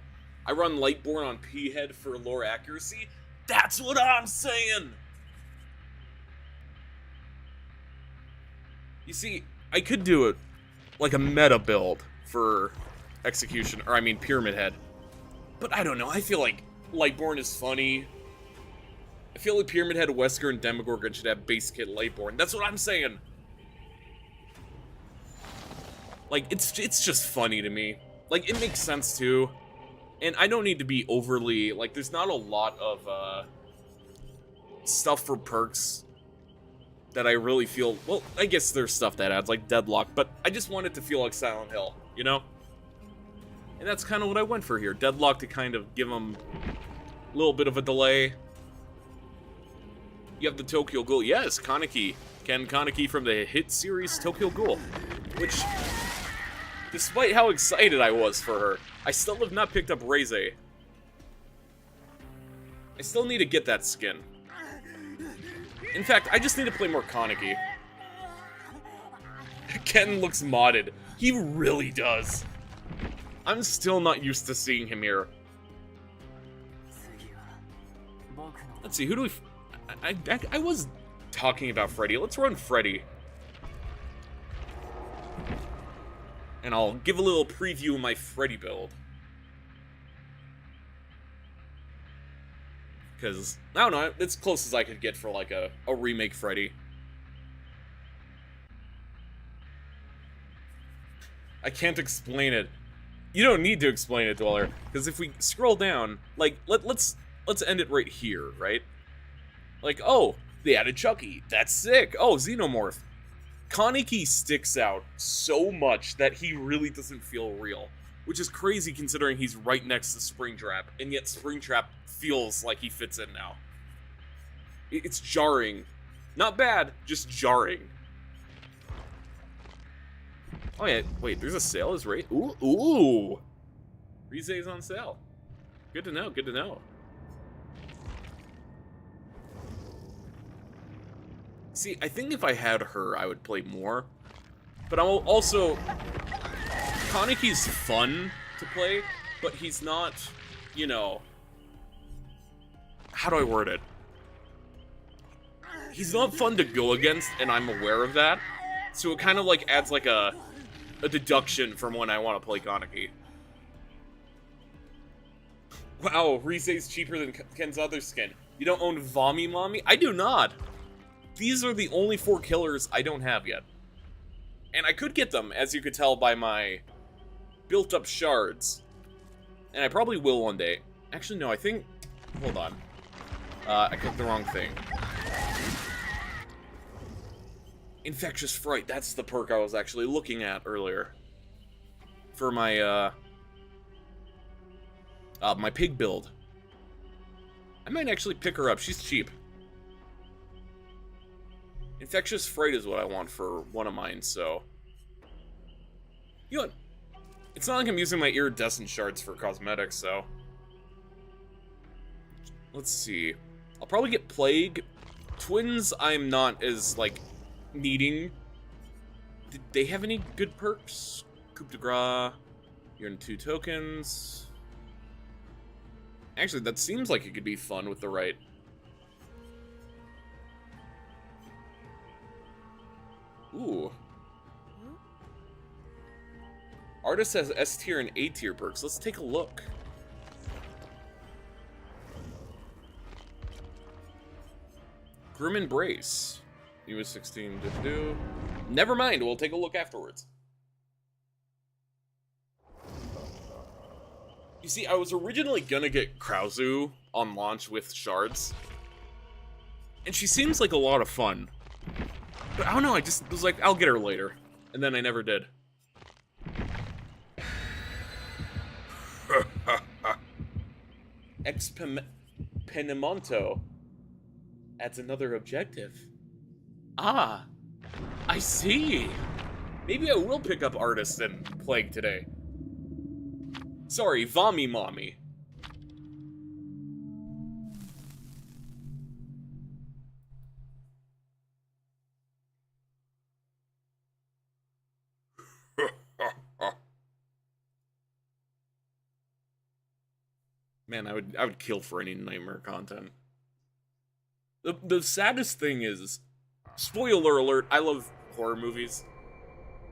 I run Lightborn on P-Head for lore accuracy. That's what I'm saying! You see, I could do it like a meta build for Execution, or I mean Pyramid Head. But I don't know, I feel like Lightborn is funny. I feel like Pyramid Head, Wesker, and Demogorgon should have base kit Lightborn. That's what I'm saying! Like, it's just funny to me. Like, it makes sense too. And I don't need to be overly, like, there's not a lot of, stuff for perks that I really feel, well, I guess there's stuff that adds, like Deadlock, but I just want it to feel like Silent Hill, you know? And that's kind of what I went for here. Deadlock to kind of give him a little bit of a delay. You have the Tokyo Ghoul. Yes, Kaneki. Ken Kaneki from the hit series Tokyo Ghoul. Which, despite how excited I was for her, I still have not picked up Reize. I still need to get that skin. In fact, I just need to play more Kaneki. Ken looks modded. He really does. I'm still not used to seeing him here. Let's see, who do we... I was talking about Freddy. Let's run Freddy. And I'll give a little preview of my Freddy build. Because, I don't know, it's close as I could get for like a remake Freddy. I can't explain it. You don't need to explain it, Dweller, because if we scroll down, like, let's end it right here, right? Like, oh, they added Chucky. That's sick. Oh, Xenomorph. Kaneki sticks out so much that he really doesn't feel real, which is crazy considering he's right next to Springtrap, and yet Springtrap feels like he fits in now. It's jarring. Not bad, just jarring. Oh yeah, wait, there's a sale, is right? Ooh! Reize is on sale. Good to know, good to know. See, I think if I had her, I would play more. But I'm also... Kaneki's fun to play, but he's not, you know... How do I word it? He's not fun to go against, and I'm aware of that. So it kind of like adds like a deduction from when I want to play Kaneki. Wow, Reize's cheaper than Ken's other skin. You don't own Vami Mommy? I do not! These are the only 4 killers I don't have yet. And I could get them, as you could tell by my built-up shards. And I probably will one day. Actually, no, I think... Hold on. I clicked the wrong thing. Infectious Fright, that's the perk I was actually looking at earlier. For my, my pig build. I might actually pick her up, she's cheap. Infectious Fright is what I want for one of mine, so... You know what? It's not like I'm using my iridescent shards for cosmetics, so... Let's see. I'll probably get Plague. Twins, I'm not as, like, needing. Did they have any good perks? Coup de Gras. You're in 2 tokens. Actually, that seems like it could be fun with the right... Ooh. Artist has S tier and A tier perks. Let's take a look. Grim Embrace. US 16 to do. Never mind, we'll take a look afterwards. You see, I was originally gonna get Krauzu on launch with shards. And she seems like a lot of fun. But I don't know, I just was like, I'll get her later. And then I never did. Expenimonto adds another objective. Ah, I see. Maybe I will pick up Artist and Plague today. Sorry, Vami Mommy. Man, I would kill for any Nightmare content. The saddest thing is, spoiler alert, I love horror movies.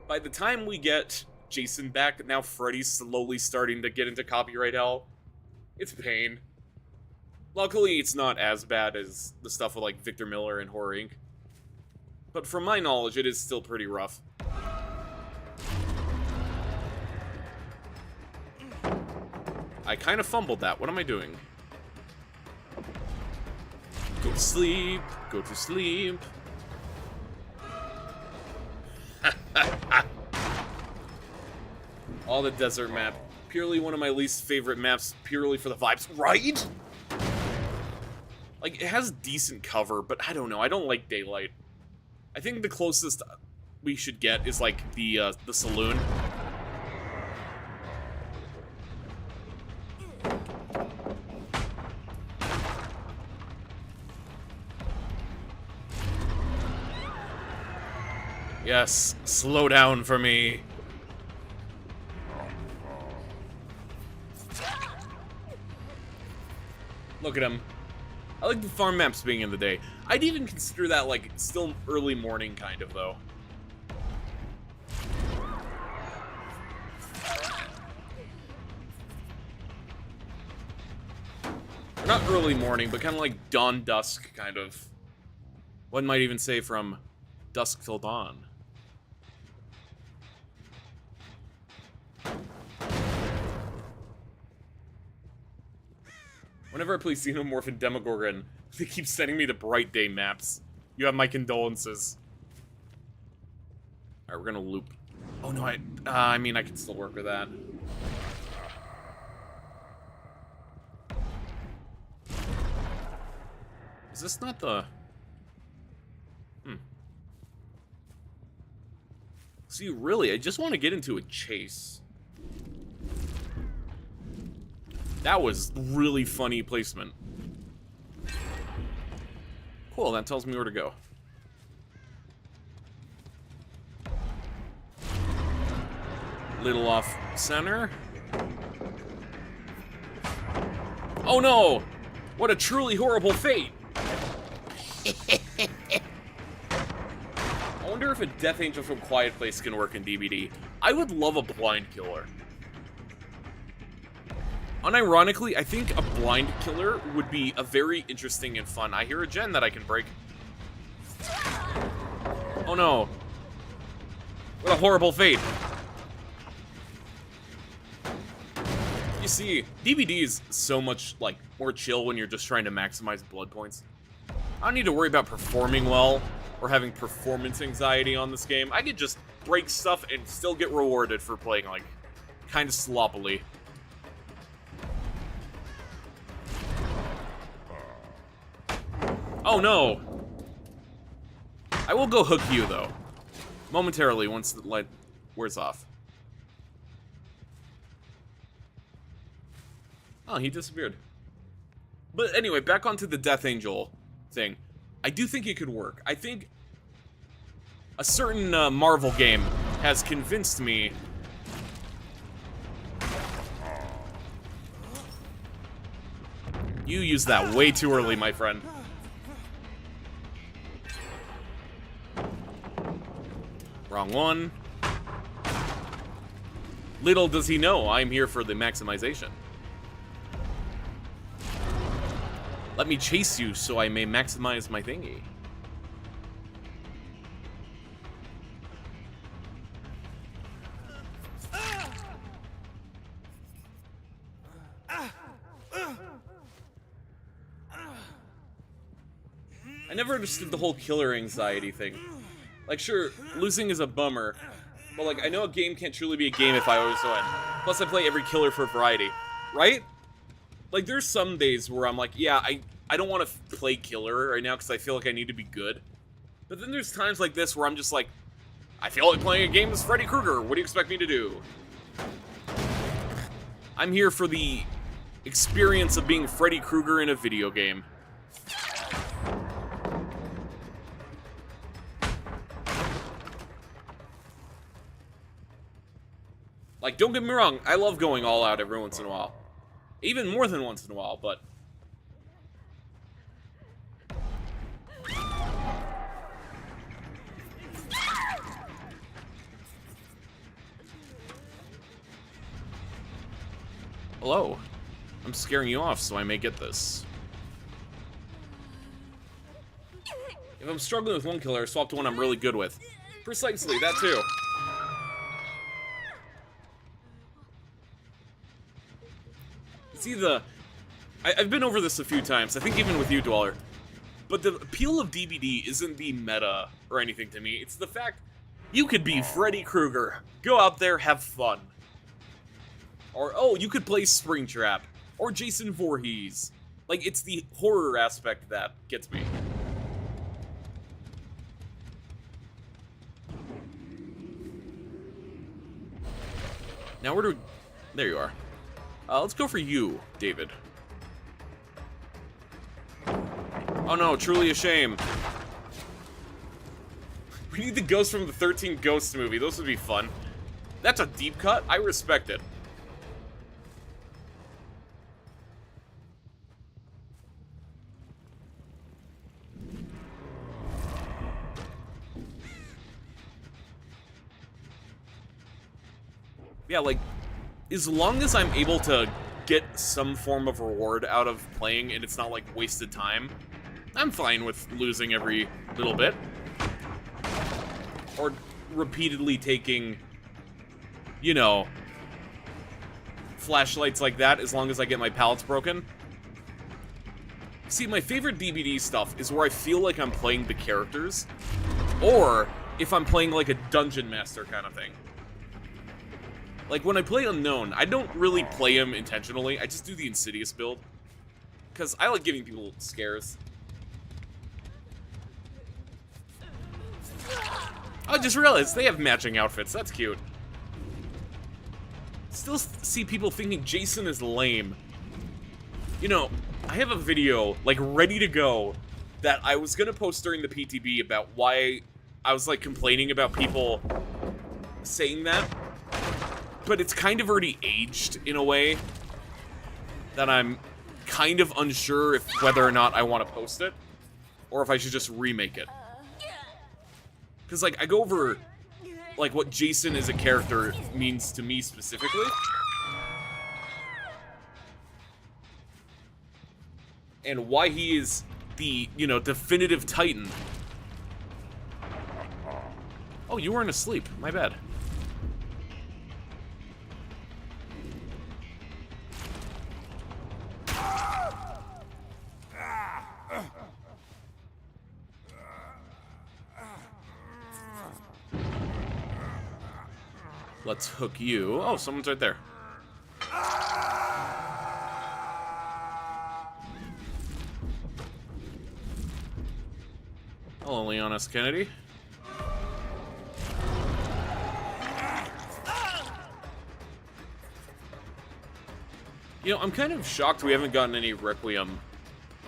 By the time we get Jason back, now Freddy's slowly starting to get into copyright hell. It's pain. Luckily, it's not as bad as the stuff with like Victor Miller and Horror Inc. But from my knowledge, it is still pretty rough. I kind of fumbled that. What am I doing? Go to sleep. Go to sleep. All the desert map purely one of my least favorite maps, purely for the vibes, right? Like, it has decent cover, but I don't know. I don't like daylight. I think the closest we should get is, like, the saloon. Yes, slow down for me. Look at him. I like the farm maps being in the day. I'd even consider that, like, still early morning kind of, though. Not early morning, but kind of like dawn dusk, kind of. One might even say from dusk till dawn. Whenever I play Xenomorph and Demogorgon, they keep sending me to Bright Day maps. You have my condolences. Alright, we're gonna loop. Oh no, I mean, I can still work with that. Is this not the... See, really, I just want to get into a chase. That was really funny placement. Cool, that tells me where to go. Little off center. Oh no! What a truly horrible fate! I wonder if a Death Angel from Quiet Place can work in DBD. I would love a blind killer. Unironically, I think a blind killer would be a very interesting and fun. I hear a gen that I can break. Oh no. What a horrible fate. You see, DBD is so much, like, more chill when you're just trying to maximize blood points. I don't need to worry about performing well or having performance anxiety on this game. I could just break stuff and still get rewarded for playing, like, kind of sloppily. Oh no! I will go hook you, though. Momentarily, once the light wears off. Oh, he disappeared. But anyway, back onto the Death Angel thing. I do think it could work. I think a certain Marvel game has convinced me you used that way too early, my friend. Wrong one. Little does he know, I'm here for the maximization. Let me chase you so I may maximize my thingy. I never understood the whole killer anxiety thing. Like, sure, losing is a bummer, but, like, I know a game can't truly be a game if I always win. Plus, I play every killer for variety, right? Like, there's some days where I'm like, yeah, I don't want to play killer right now because I feel like I need to be good. But then there's times like this where I'm just like, I feel like playing a game as Freddy Krueger. What do you expect me to do? I'm here for the experience of being Freddy Krueger in a video game. Like, don't get me wrong, I love going all out every once in a while. Even more than once in a while, but... Hello. I'm scaring you off, so I may get this. If I'm struggling with one killer, swap to one I'm really good with. Precisely, that too. See, I've been over this a few times, I think even with you, Dweller. But the appeal of DBD isn't the meta or anything to me. It's the fact you could be Freddy Krueger. Go out there, have fun. Or, oh, you could play Springtrap. Or Jason Voorhees. Like, it's the horror aspect that gets me. Now where do... There you are. Let's go for you, David. Oh no, truly a shame. We need the ghosts from the 13 Ghosts movie. Those would be fun. That's a deep cut. I respect it. Yeah, like, as long as I'm able to get some form of reward out of playing and it's not like wasted time, I'm fine with losing every little bit. Or repeatedly taking, you know, flashlights like that as long as I get my pallets broken. See, my favorite DBD stuff is where I feel like I'm playing the characters, or if I'm playing like a dungeon master kind of thing. Like, when I play Unknown, I don't really play him intentionally, I just do the Insidious build. Because I like giving people scares. I just realized they have matching outfits, that's cute. Still see people thinking Jason is lame. You know, I have a video, like, ready to go that I was gonna post during the PTB about why I was, like, complaining about people saying that. But it's kind of already aged in a way that I'm kind of unsure if whether or not I want to post it or if I should just remake it. Because, like, I go over, like, what Jason as a character means to me specifically. And why he is the, you know, definitive Titan. Oh, you weren't asleep. My bad. Let's hook you. Oh, someone's right there. Hello, Leon S. Kennedy. You know, I'm kind of shocked we haven't gotten any Requiem.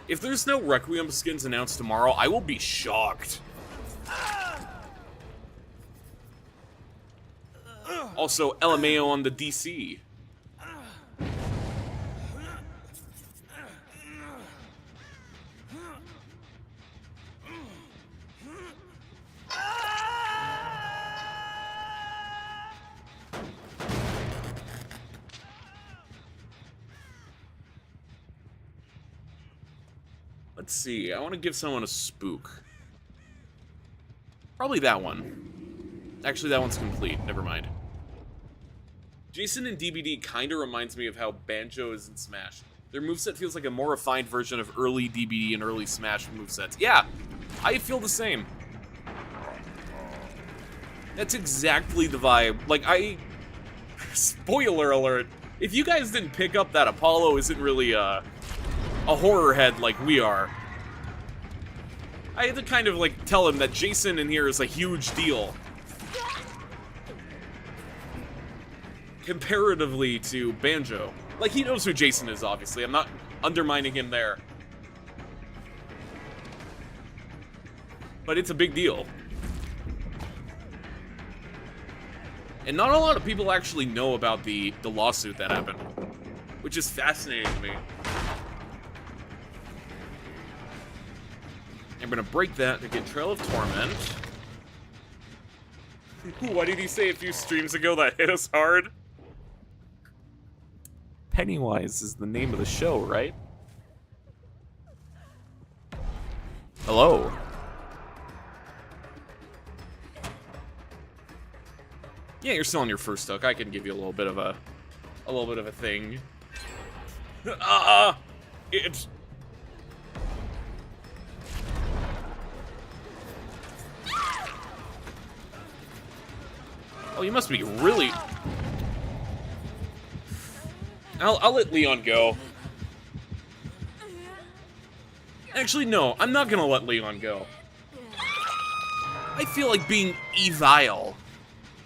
If there's no Requiem skins announced tomorrow, I will be shocked. Also, LMAO on the DC. Let's see, I want to give someone a spook. Probably that one. Actually, that one's complete, never mind. Jason in DBD kinda reminds me of how Banjo is in Smash. Their moveset feels like a more refined version of early DBD and early Smash movesets. Yeah, I feel the same. That's exactly the vibe. Like, spoiler alert, if you guys didn't pick up that Apollo isn't really a horror head like we are, I had to kind of, like, tell him that Jason in here is a huge deal. Comparatively to Banjo. Like, he knows who Jason is, obviously. I'm not undermining him there. But it's a big deal. And not a lot of people actually know about the lawsuit that happened. Which is fascinating to me. I'm gonna break that to get Trail of Torment. What did he say a few streams ago that hit us hard? Pennywise is the name of the show, right? Hello. Yeah, you're still on your first hook. I can give you a little bit of a thing. It's Oh, you must be really... I'll let Leon go. Actually, no, I'm not gonna let Leon go. I feel like being evil.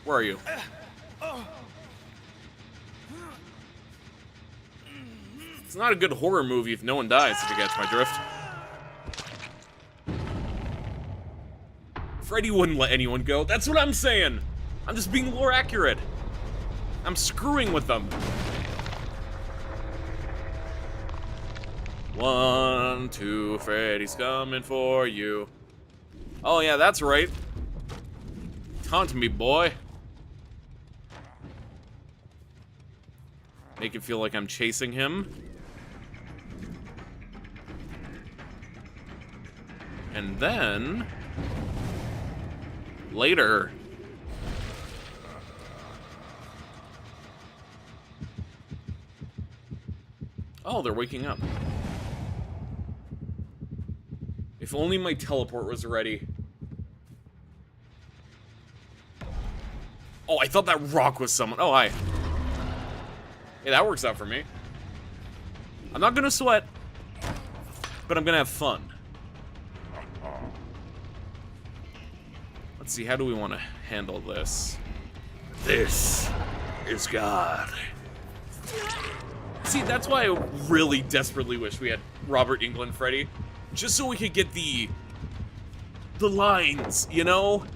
Where are you? It's not a good horror movie if no one dies, if you catch my drift. Freddy wouldn't let anyone go. That's what I'm saying. I'm just being lore accurate. I'm screwing with them. 1, 2, Freddy's coming for you. Oh yeah, that's right. Taunt me, boy. Make it feel like I'm chasing him. And then... later... oh, they're waking up. If only my teleport was ready. Oh, I thought that rock was someone. Oh, hi. Hey, that works out for me. I'm not gonna sweat, but I'm gonna have fun. Let's see, how do we want to handle this? This is God. See, that's why I really desperately wish we had Robert Englund Freddy. Just so we could get the lines, you know?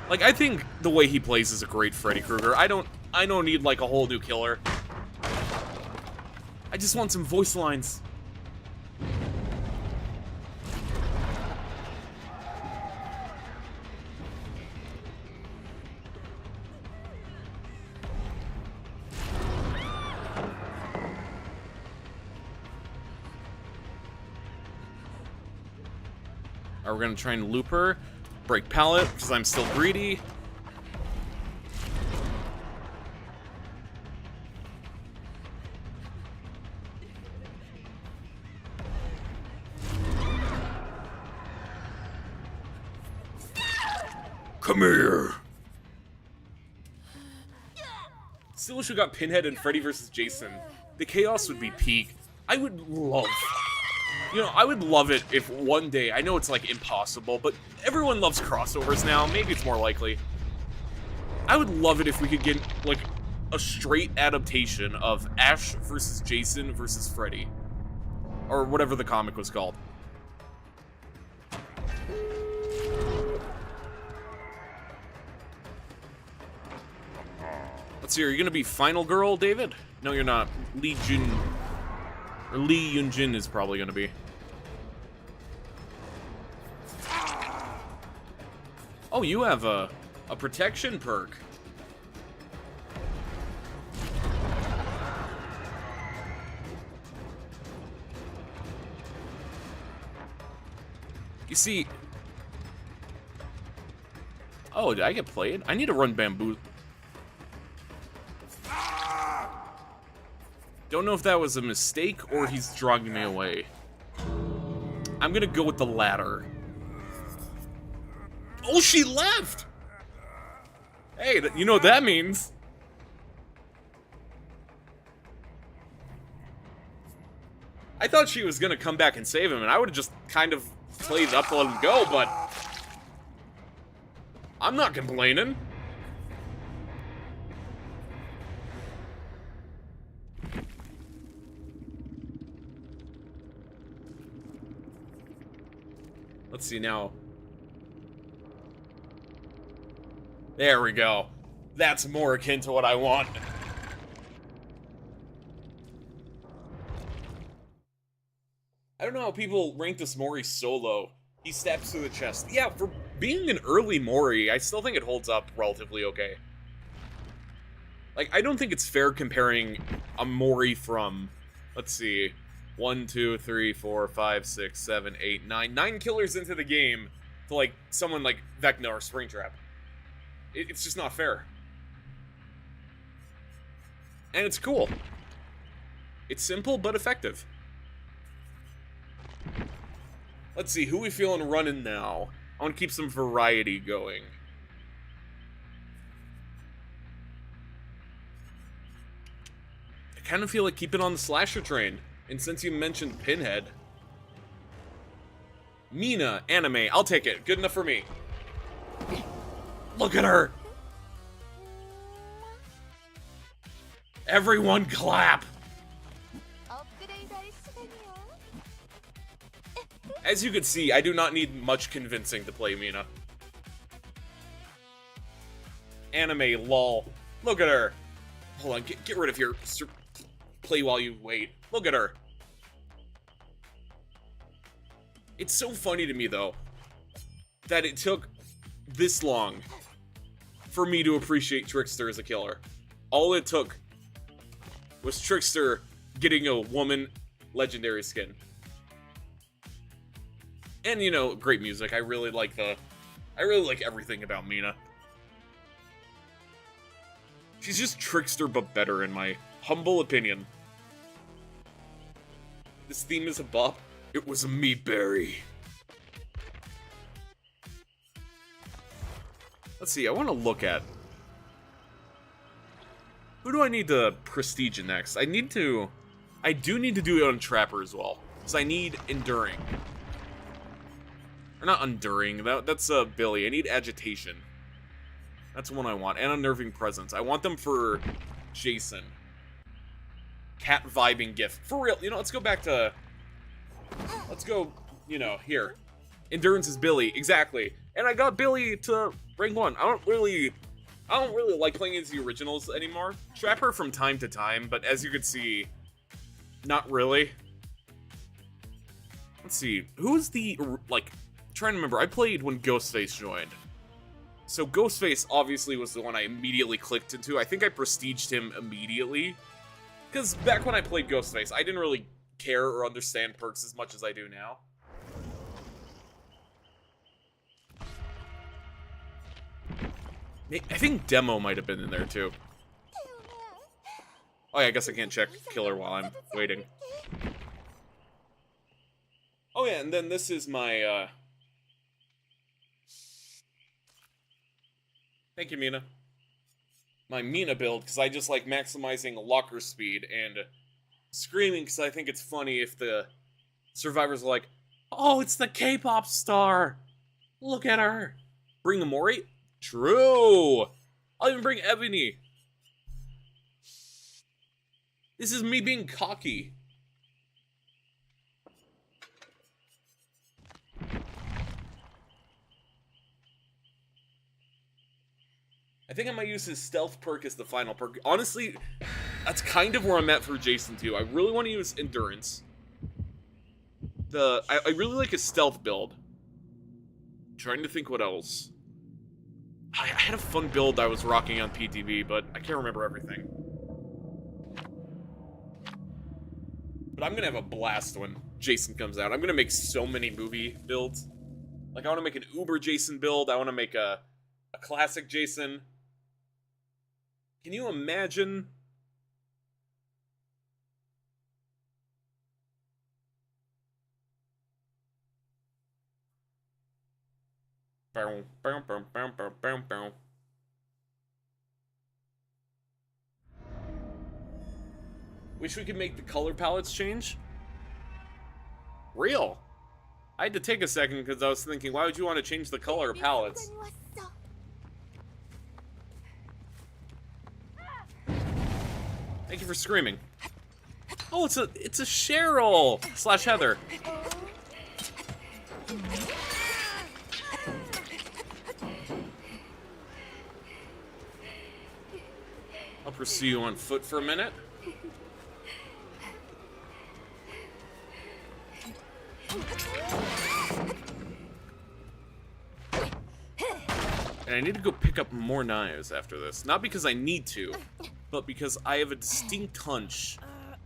Like, I think the way he plays is a great Freddy Krueger. I don't need, like, a whole new killer. I just want some voice lines. Are we gonna try and loop her? Break pallet, because I'm still greedy. Come here. Still wish we got Pinhead and Freddy versus Jason. The chaos would be peak. I would love... you know, I would love it if one day, I know it's like impossible, but everyone loves crossovers now, maybe it's more likely. I would love it if we could get, like, a straight adaptation of Ash versus Jason versus Freddy. Or whatever the comic was called. Let's see, are you gonna be Final Girl, David? No, you're not. Lee Yun-jin is probably gonna be. Oh, you have a protection perk. You see... oh, did I get played? I need to run bamboo. Don't know if that was a mistake or he's drawing me away. I'm gonna go with the latter. Oh, she left! Hey, you know what that means. I thought she was gonna come back and save him, and I would've just kind of played up to let him go, but... I'm not complaining. Let's see now. There we go. That's more akin to what I want. I don't know how people rank this Mori so low. He stabs through the chest. Yeah, for being an early Mori, I still think it holds up relatively okay. Like, I don't think it's fair comparing a Mori from, let's see, 1, 2, 3, 4, 5, 6, 7, 8, 9. 9 killers into the game to, like, someone like Vecna or Springtrap. It's just not fair. And it's cool. It's simple, but effective. Let's see, who we feeling running now? I want to keep some variety going. kind of feel like keeping on the slasher train. And since you mentioned Pinhead... Mina, anime, I'll take it. Good enough for me. Look at her! Everyone clap! As you can see, I do not need much convincing to play Mina. Anime, lol. Look at her. Hold on, get rid of your play while you wait. Look at her. It's so funny to me, though, that it took this long for me to appreciate Trickster as a killer. All it took was Trickster getting a woman legendary skin. And, you know, great music. I really like everything about Mina. She's just Trickster, but better, in my humble opinion. This theme is a bop. It was a meat berry. Let's see, I want to look at... Who do I need to prestige next? I do need to do it on Trapper as well. Because I need Enduring. Or not Enduring, that's Billy. I need Agitation. That's the one I want. And Unnerving Presence. I want them for Jason. Cat vibing gift. For real, you know, let's go back to... Let's go, you know, here. Endurance is Billy, exactly. And I got Billy to rank 1. I don't really like playing as the originals anymore. Trapper from time to time, but as you can see, not really. Let's see, who's the, like, trying to remember, I played when Ghostface joined. So Ghostface obviously was the one I immediately clicked into. I think I prestiged him immediately. Because back when I played Ghostface, I didn't really care or understand perks as much as I do now. I think Demo might have been in there too. Oh yeah, I guess I can't check Killer while I'm waiting. Oh yeah, and then this is my, Thank you, Mina. My Mina build, because I just like maximizing locker speed and screaming because I think it's funny if the survivors are like, oh, it's the K-pop star! Look at her! Bring Amori? True! I'll even bring Ebony. This is me being cocky. I think I might use his stealth perk as the final perk. Honestly, that's kind of where I'm at for Jason too. I really want to use Endurance. I really like his stealth build. I'm trying to think what else. I had a fun build I was rocking on PTV, but I can't remember everything. But I'm gonna have a blast when Jason comes out. I'm gonna make so many movie builds. Like, I want to make an Uber Jason build. I want to make a classic Jason. Can you imagine? Bow, bow, bow, bow, bow, bow, bow. Wish we could make the color palettes change. Real. I had to take a second because I was thinking, why would you want to change the color palettes? Thank you for screaming. Oh, it's a Cheryl / Heather. I'll pursue you on foot for a minute. And I need to go pick up more knives after this. Not because I need to, but because I have a distinct hunch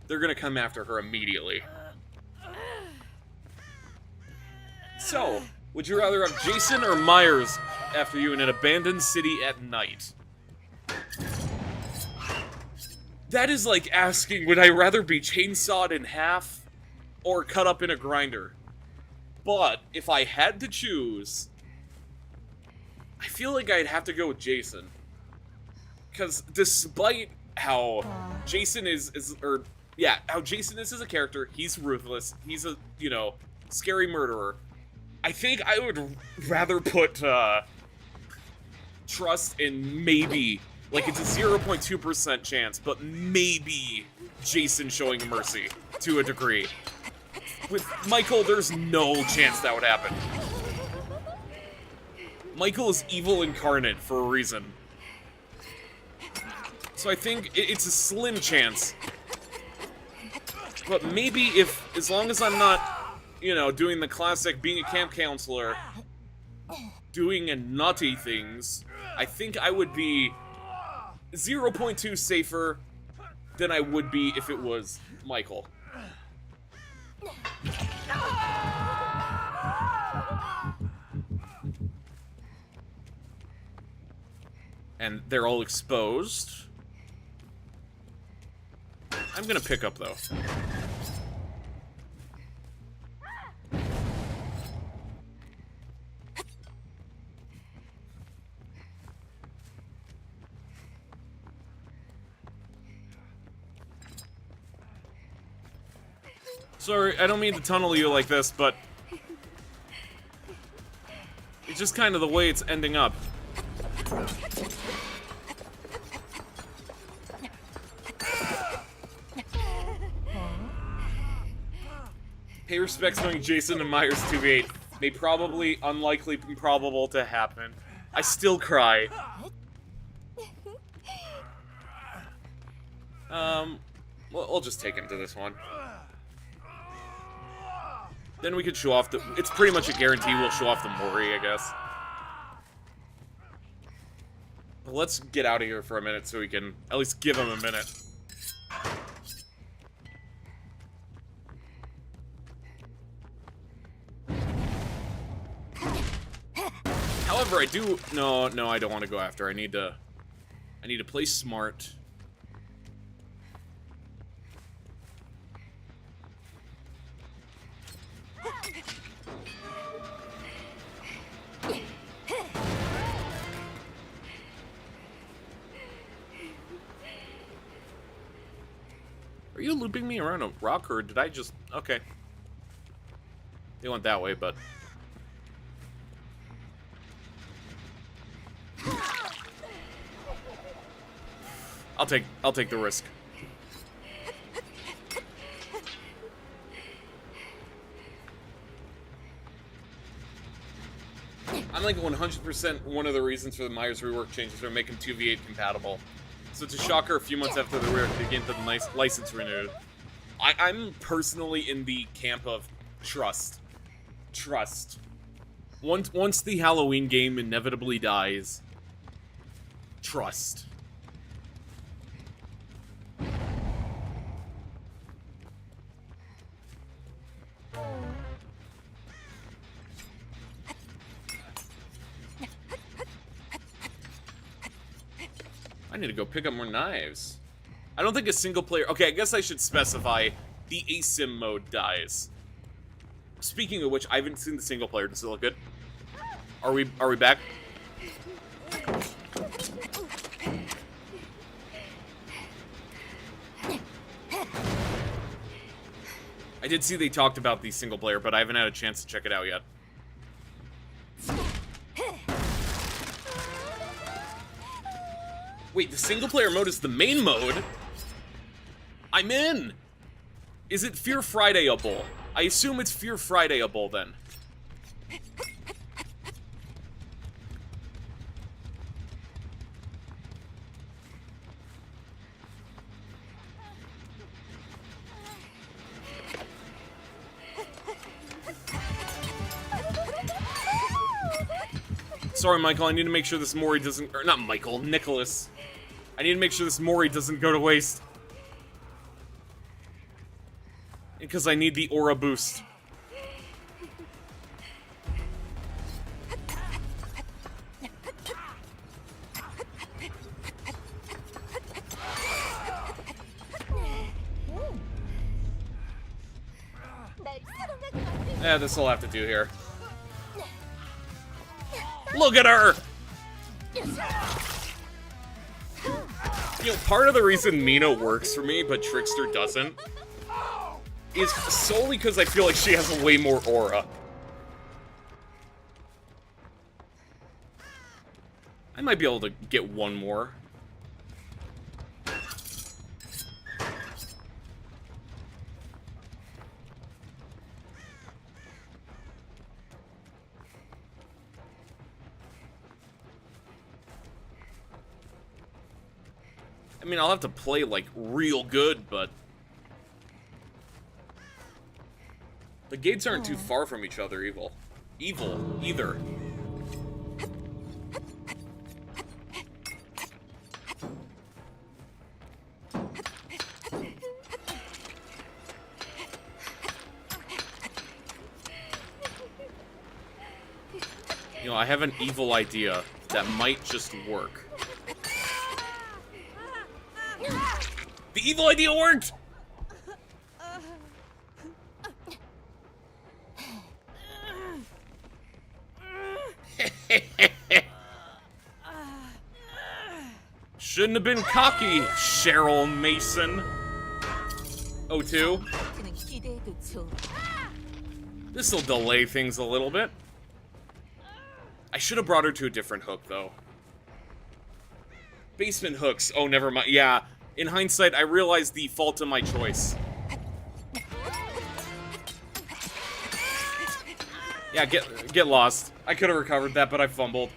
they're gonna come after her immediately. So, would you rather have Jason or Myers after you in an abandoned city at night? That is like asking, would I rather be chainsawed in half or cut up in a grinder? But if I had to choose, I feel like I'd have to go with Jason. Because despite how Jason how Jason is as a character. He's ruthless. He's a, you know, scary murderer. I think I would rather put trust in maybe, like, it's a 0.2% chance, but maybe Jason showing mercy to a degree. With Michael, there's no chance that would happen. Michael is evil incarnate for a reason. So I think it's a slim chance. But maybe if, as long as I'm not, you know, doing the classic being a camp counselor, doing naughty things, I think I would be 0.2 safer than I would be if it was Michael. And they're all exposed. I'm gonna pick up, though. Sorry, I don't mean to tunnel you like this, but it's just kind of the way it's ending up. Pay respects knowing Jason and Myers 2v8 may probably, unlikely, improbable to happen. I still cry. We'll just take him to this one. Then we could show off the... It's pretty much a guarantee we'll show off the Mori, I guess. But let's get out of here for a minute so we can at least give him a minute. However, I do... No, I don't want to go after. I need to play smart. Are you looping me around a rock, or did I just... Okay. They went that way, but... I'll take the risk. I'm like 100% one of the reasons for the Myers rework changes are to make him 2v8 compatible. So to shocker a few months after the rework to get the nice license renewed. I'm personally in the camp of trust. Trust. Once the Halloween game inevitably dies, trust. I need to go pick up more knives. I don't think a single player... Okay, I guess I should specify the asim mode dies. Speaking of which, I haven't seen the single player. Does it look good? Are we back? I did see they talked about the single player, but I haven't had a chance to check it out yet. Wait, the single player mode is the main mode? I'm in! Is it Fear Friday-able? I assume it's Fear Friday-able then. Sorry, Michael, I need to make sure this Mori doesn't... Or not Michael, Nicholas. I need to make sure this Mori doesn't go to waste. Because I need the aura boost. Yeah, this will have to do here. Look at her! You know, part of the reason Mina works for me, but Trickster doesn't, is solely because I feel like she has a way more aura. I might be able to get one more. I mean, I'll have to play, like, real good, but... the gates aren't too far from each other, either. You know, I have an evil idea that might just work. The evil idea worked! Shouldn't have been cocky, Cheryl Mason. O2. This'll delay things a little bit. I should have brought her to a different hook, though. Basement hooks. Oh, never mind. Yeah, in hindsight, I realized the fault of my choice. Yeah, get lost. I could have recovered that, but I fumbled.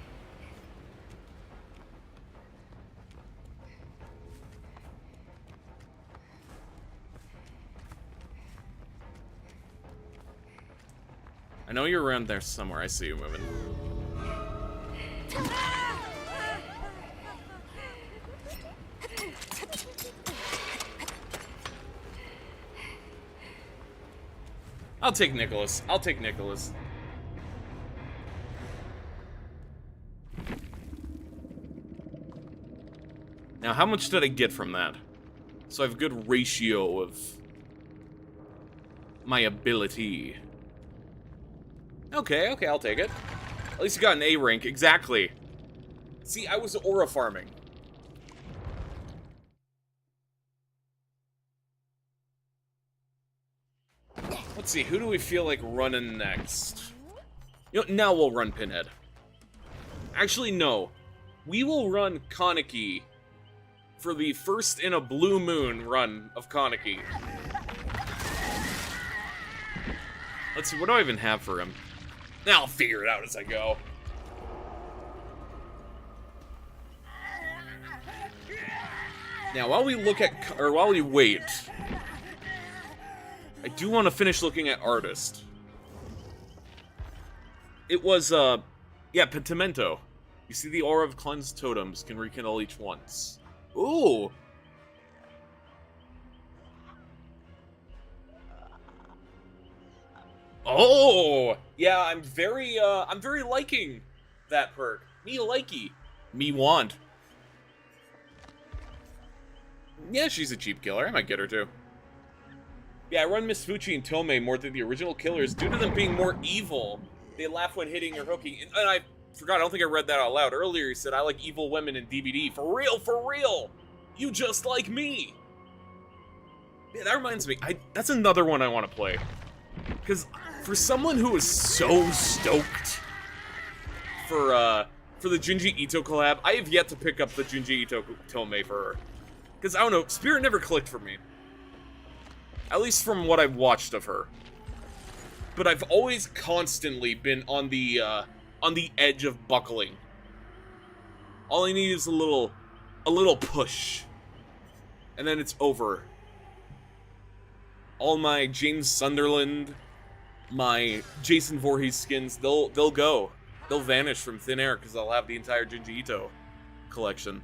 I know you're around there somewhere. I see you moving. I'll take Nicholas. I'll take Nicholas. Now, how much did I get from that? So I have a good ratio of my ability. Okay, I'll take it. At least you got an A rank, exactly. See, I was aura farming. Let's see, who do we feel like running next? You know, now we'll run Pinhead. Actually, no. We will run Kaneki for the first in a blue moon run of Kaneki. Let's see, what do I even have for him? Now I'll figure it out as I go. Now, while we look at, or while we wait, I do want to finish looking at Artist. It was, yeah, Pentimento. You see the aura of cleansed totems can rekindle each once. Ooh! Oh! Yeah, I'm very liking that perk. Me likey. Me want. Yeah, she's a cheap killer. I might get her too. Yeah, I run Miss Fucci and Tomei more than the original killers due to them being more evil. They laugh when hitting or hooking. And I forgot, I don't think I read that out loud. Earlier he said, I like evil women in DVD. For real, for real! You just like me! Yeah, that reminds me. That's another one I want to play. Because for someone who is so stoked for the Junji Ito collab, I have yet to pick up the Junji Ito Tomei for her. Because, I don't know, Spirit never clicked for me. At least from what I've watched of her. But I've always constantly been on the edge of buckling. All I need is a little push. And then it's over. All my James Sunderland, my Jason Voorhees skins, they'll go. They'll vanish from thin air because I'll have the entire Junji Ito collection.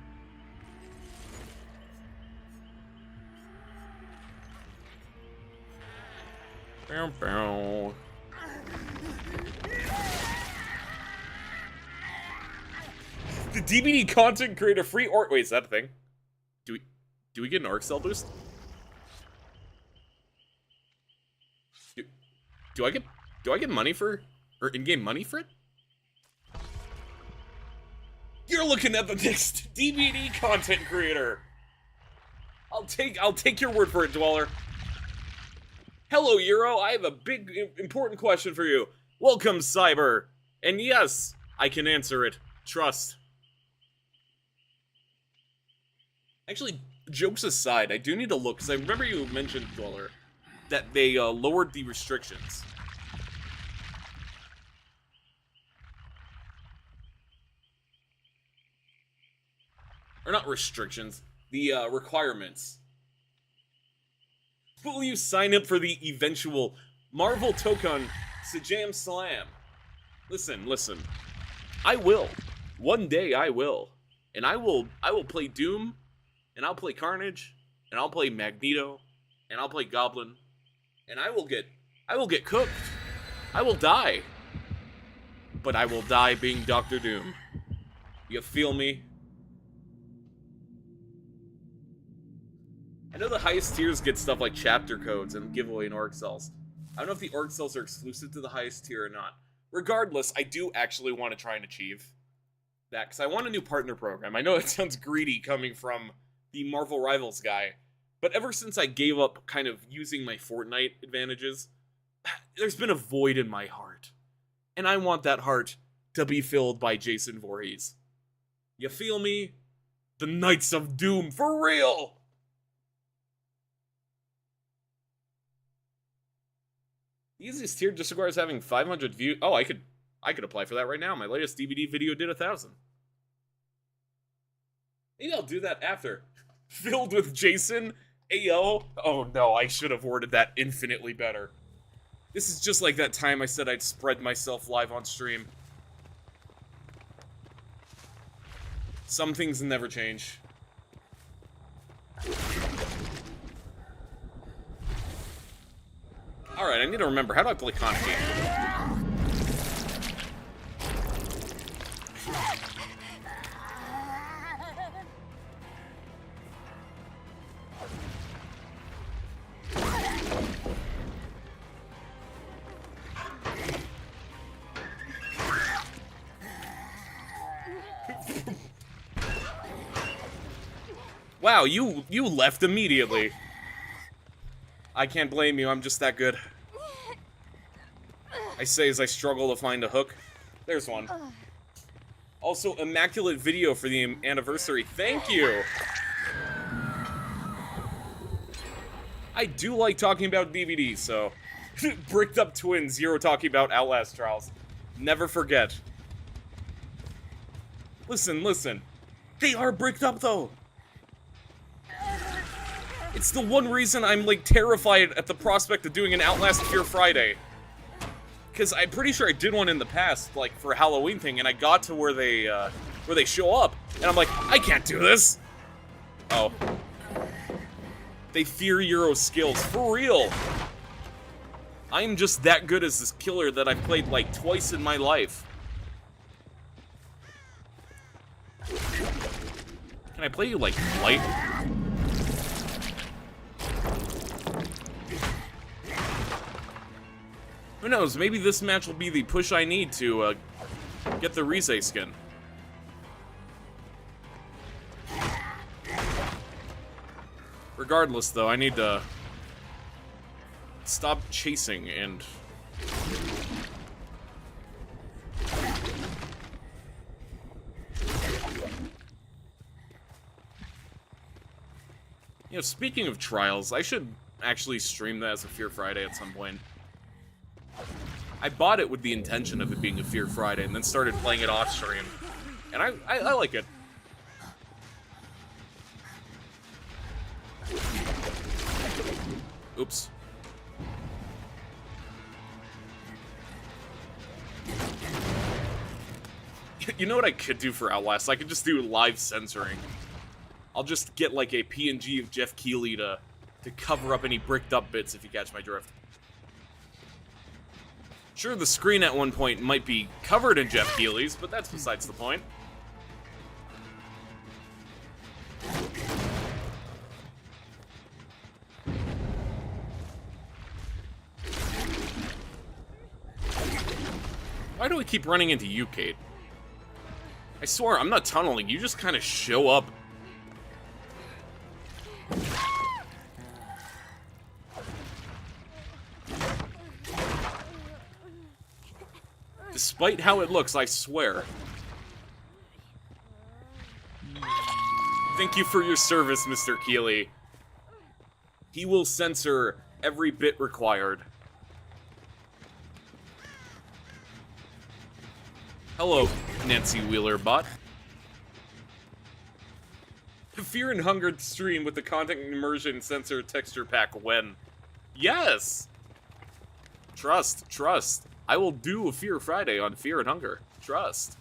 Bow, bow. The DVD content creator free or wait, is that a thing? Do we get an arc cell boost? Do I get money for or in-game money for it? You're looking at the next DVD content creator. I'll take your word for it, Dweller. Hello, Euro. I have a big, important question for you. Welcome, Cyber. And yes, I can answer it. Trust. Actually, jokes aside, I do need to look, because I remember you mentioned, Dweller, that they lowered the restrictions. Or not restrictions, the requirements. Will you sign up for the eventual Marvel Token Sajam Slam? Listen. I will. One day I will. And I will play Doom, and I'll play Carnage, and I'll play Magneto, and I'll play Goblin, and I will get cooked. I will die. But I will die being Doctor Doom. You feel me? I know the highest tiers get stuff like chapter codes and giveaway and org cells. I don't know if the org cells are exclusive to the highest tier or not. Regardless, I do actually want to try and achieve that, because I want a new partner program. I know it sounds greedy coming from the Marvel Rivals guy, but ever since I gave up kind of using my Fortnite advantages, there's been a void in my heart. And I want that heart to be filled by Jason Voorhees. You feel me? The Knights of Doom, for real! The easiest tier just requires having 500 views. Oh, I could apply for that right now. My latest DVD video did 1,000. Maybe I'll do that after. Filled with Jason? Ayo? Oh no, I should have worded that infinitely better. This is just like that time I said I'd spread myself live on stream. Some things never change. Alright, I need to remember. How do I play Conky? Wow, you left immediately. I can't blame you, I'm just that good. I say as I struggle to find a hook. There's one. Also, immaculate video for the anniversary. Thank you! I do like talking about DVDs, so... Bricked Up Twins, Zero talking about Outlast Trials. Never forget. Listen. They are bricked up, though! It's the one reason I'm, like, terrified at the prospect of doing an Outlast Fear Friday. Because I'm pretty sure I did one in the past, like, for a Halloween thing, and I got to where they show up, and I'm like, I can't do this! Oh. They fear Euro's skills. For real! I'm just that good as this killer that I've played, like, twice in my life. Can I play you, like, light? Who knows, maybe this match will be the push I need to, get the Rise skin. Regardless, though, I need to stop chasing and... You know, speaking of trials, I should actually stream that as a Fear Friday at some point. I bought it with the intention of it being a Fear Friday, and then started playing it off stream. And I like it. Oops. You know what I could do for Outlast? I could just do live censoring. I'll just get like a PNG of Jeff Keighley to cover up any bricked up bits, if you catch my drift. Sure, the screen at one point might be covered in Jeff Keighley's, but that's besides the point. Why do we keep running into you, Kate? I swear, I'm not tunneling. You just kind of show up. despite how it looks, I swear. Thank you for your service, Mr. Keeley. He will censor every bit required. Hello, Nancy Wheeler-Bot. Fear and Hunger stream with the content immersion sensor texture pack when? Yes! Trust, trust. I will do a Fear Friday on Fear and Hunger. Trust.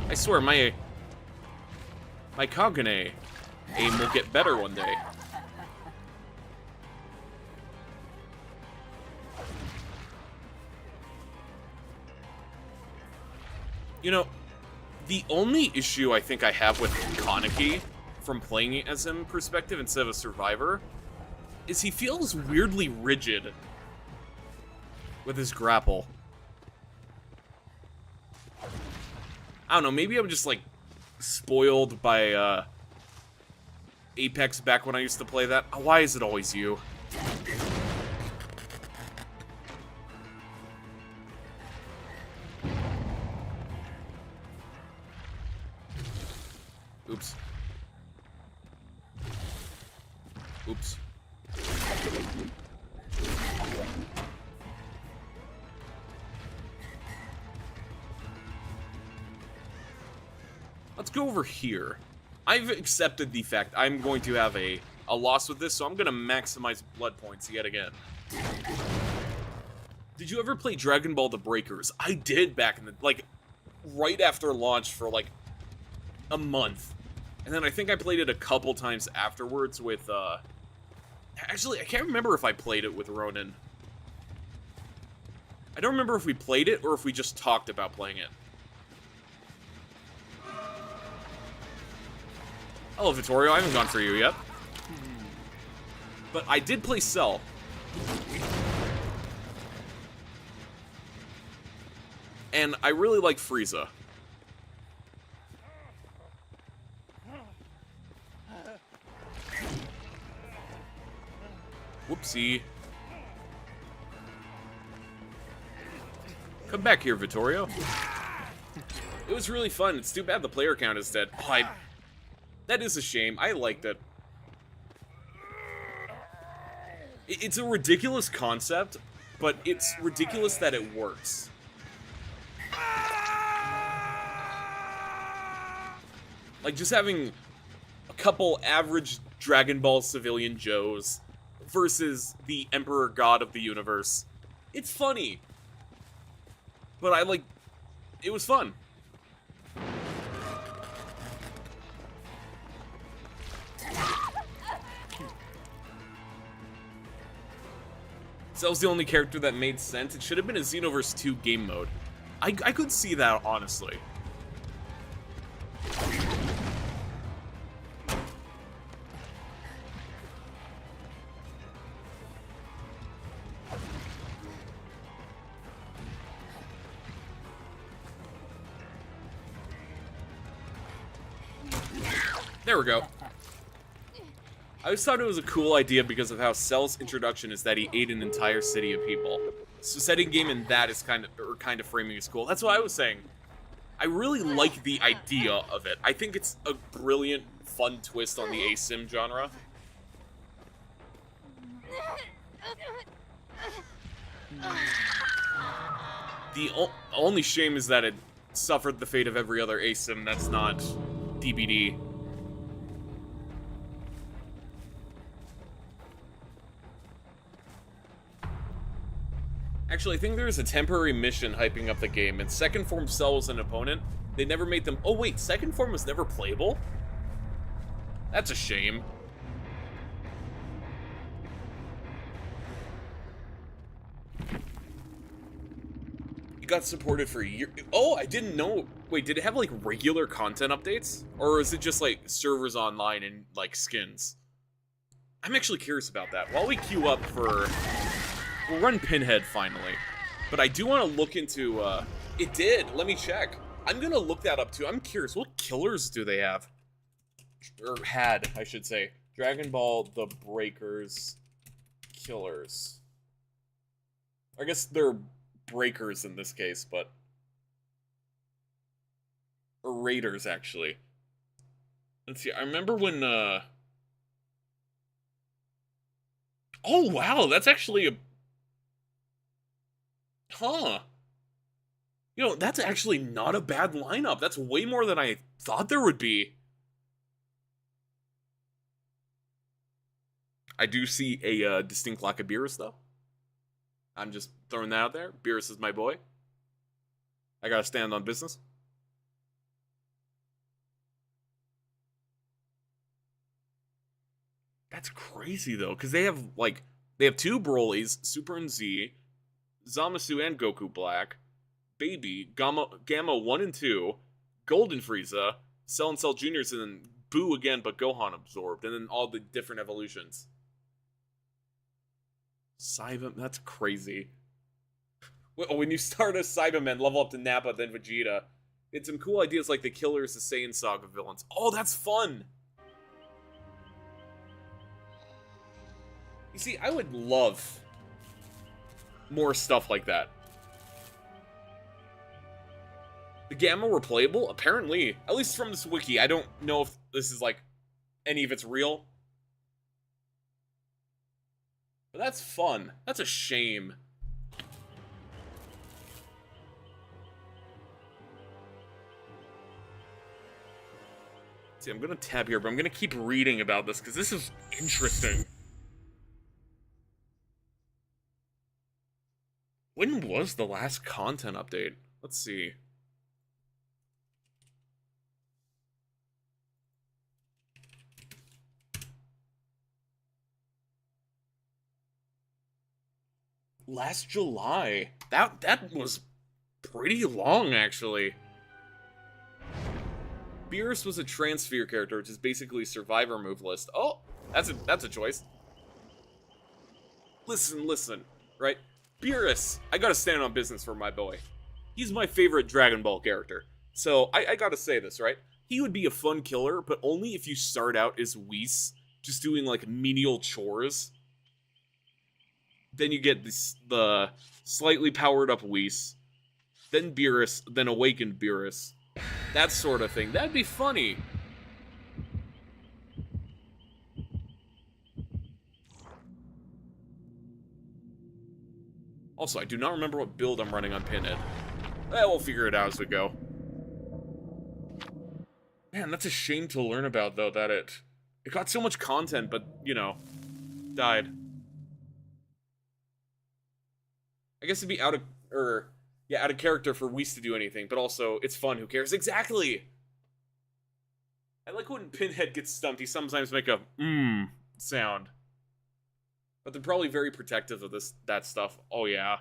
I swear, my Kagane aim will get better one day. You know, the only issue I think I have with Kaneki, from playing it as him perspective instead of a survivor, is he feels weirdly rigid with his grapple. I don't know, maybe I'm just, like, spoiled by, Apex back when I used to play that. Why is it always you? Oops. Oops. Let's go over here. I've accepted the fact I'm going to have a loss with this, so I'm going to maximize blood points yet again. Did you ever play Dragon Ball The Breakers? I did back in the, like, right after launch for, like, a month. And then I think I played it a couple times afterwards with, actually, I can't remember if I played it with Ronan. I don't remember if we played it or if we just talked about playing it. Hello, Vittorio. I haven't gone for you yet. But I did play Cell. And I really like Frieza. Whoopsie. Come back here, Vittorio. It was really fun. It's too bad the player count is dead. Oh, that is a shame. I liked it. It's a ridiculous concept, but it's ridiculous that it works. Like, just having a couple average Dragon Ball civilian Joes versus the Emperor God of the Universe. It's funny. But it was fun. Cell's the only character that made sense. It should have been a Xenoverse 2 game mode. I could see that, honestly. There we go. I always thought it was a cool idea because of how Cell's introduction is that he ate an entire city of people. So setting game in that is kind of framing is cool. That's what I was saying. I really like the idea of it. I think it's a brilliant, fun twist on the ASIM genre. The only shame is that it suffered the fate of every other ASIM that's not DBD. Actually, I think there's a temporary mission hyping up the game, and Second Form Cell was an opponent. They never made them... Oh wait, Second Form was never playable? That's a shame. It got supported for a year... Oh, I didn't know... Wait, did it have, like, regular content updates? Or is it just, like, servers online and, like, skins? I'm actually curious about that. While we queue up for... We'll run Pinhead, finally. But I do want to look into, It did! Let me check. I'm gonna look that up, too. I'm curious. What killers do they have? Or had, I should say. Dragon Ball, the Breakers, Killers. I guess they're Breakers in this case, but... Or Raiders, actually. Let's see, I remember when, Oh, wow, that's actually a... Huh. You know, that's actually not a bad lineup. That's way more than I thought there would be. I do see a distinct lack of Beerus, though. I'm just throwing that out there. Beerus is my boy. I gotta stand on business. That's crazy, though, because they have, like, they have two Brolys, Super and Z, Zamasu and Goku Black, Baby, Gamma 1 and 2, Golden Frieza, Cell and Cell Juniors, and then Boo again, but Gohan absorbed, and then all the different evolutions. Cyberman, that's crazy. When you start as Cyberman, level up to Nappa, then Vegeta, it's some cool ideas like the Killers, the Saiyan Saga villains. Oh, that's fun! You see, I would love more stuff like that. The Gamma were playable? Apparently. At least from this wiki. I don't know if this is, like, any of it's real. But that's fun. That's a shame. See, I'm gonna tab here, but I'm gonna keep reading about this, because this is interesting. When was the last content update? Let's see. Last July. That was pretty long, actually. Beerus was a transfer character, which is basically survivor move list. Oh, that's a choice. Listen, right? Beerus, I gotta stand on business for my boy. He's my favorite Dragon Ball character. So, I gotta say this, right? He would be a fun killer, but only if you start out as Whis, just doing, like, menial chores. Then you get the slightly powered up Whis, then Beerus, then awakened Beerus. That sort of thing. That'd be funny. Also, I do not remember what build I'm running on Pinhead. We'll figure it out as we go. Man, that's a shame to learn about, though, that it got so much content, but, you know, died. I guess it'd be out of character for Whis to do anything, but also, it's fun, who cares? Exactly! I like when Pinhead gets stumped, he sometimes make a sound. But they're probably very protective of that stuff. Oh yeah.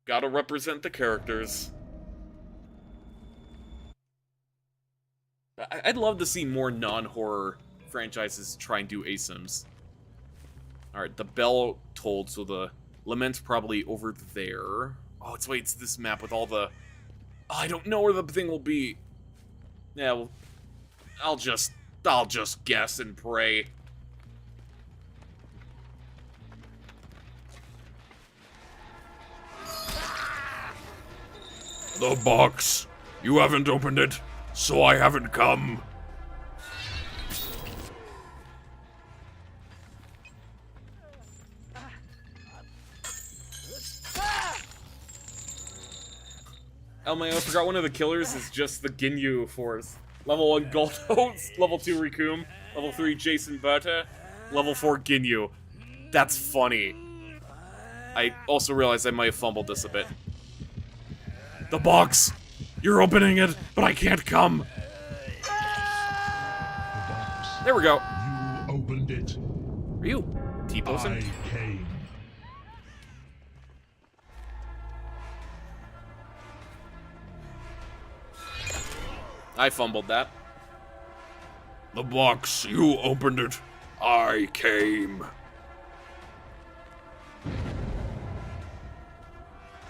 Gotta represent the characters. I'd love to see more non-horror franchises try and do ASIMs. Alright, the bell tolled, so the lament's probably over there. Oh, it's this map with all the... Oh, I don't know where the thing will be. Yeah, well, I'll just guess and pray. The box. You haven't opened it, so I haven't come. I forgot one of the killers is just the Ginyu Force. Level 1 Goldos, level 2 Rikum, level 3 Jason Berta, level 4 Ginyu. That's funny. I also realized I might have fumbled this a bit. The box. You're opening it, but I can't come. There we go. You opened it. Are you T-posing? I came. I fumbled that. The box. You opened it. I came.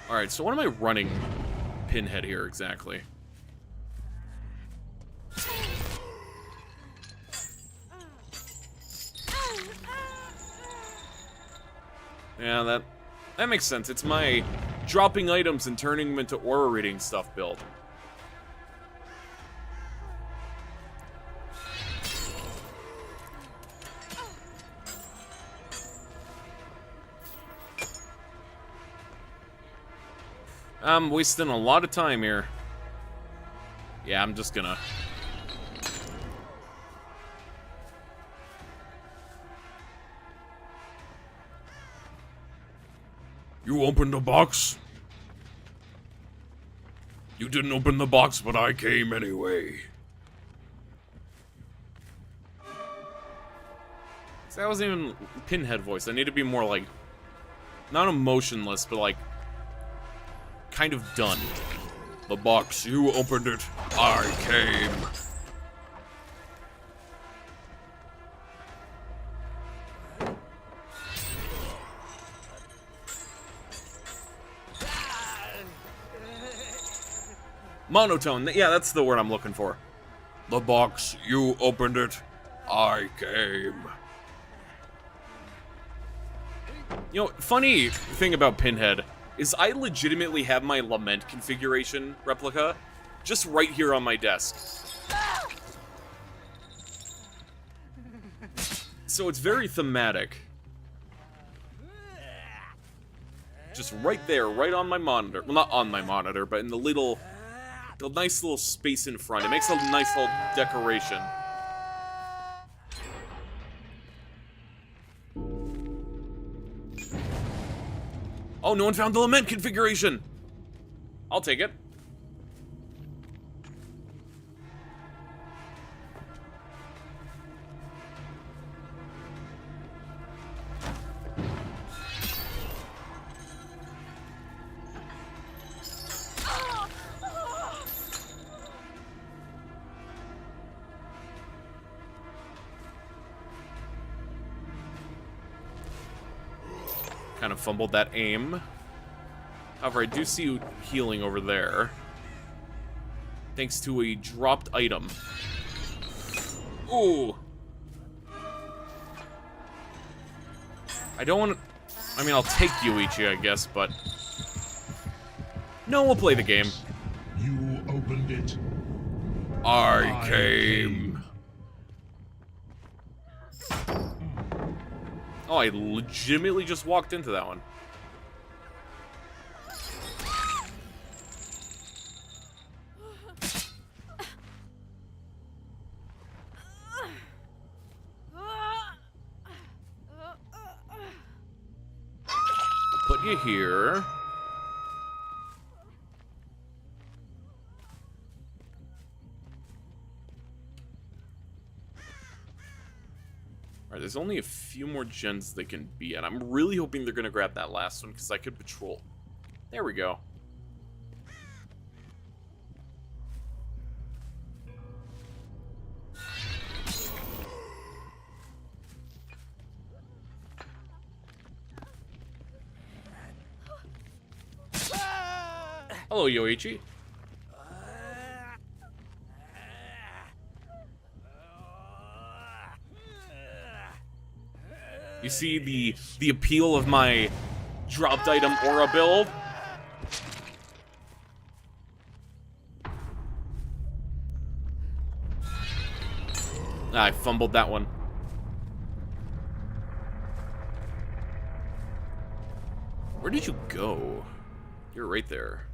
Alright, so what am I running Pinhead here exactly? Yeah, that makes sense. It's my dropping items and turning them into aura reading stuff build. I'm wasting a lot of time here. Yeah, I'm just gonna... You opened the box? You didn't open the box, but I came anyway. See, that wasn't even Pinhead voice. I need to be more like... not emotionless, but like... kind of done. The box, you opened it. I came. Monotone. Yeah, that's the word I'm looking for. The box, you opened it. I came. You know, funny thing about Pinhead is I legitimately have my Lament configuration replica just right here on my desk. So it's very thematic. Just right there, right on my monitor. Well, not on my monitor, but in the nice little space in front. It makes a nice little decoration. Oh, no one found the Lament configuration! I'll take it. Kind of fumbled that aim. However, I do see healing over there. Thanks to a dropped item. Ooh. I don't want to... I mean, I'll take Yoichi, I guess, but... No, we'll play the game. You opened it. I came. Oh, I legitimately just walked into that one. Put you here. Alright, there's only a few more gens they can be at. I'm really hoping they're gonna grab that last one, because I could patrol. There we go. Hello, Yoichi. You see the appeal of my dropped item aura build? I fumbled that one. Where did you go? You're right there.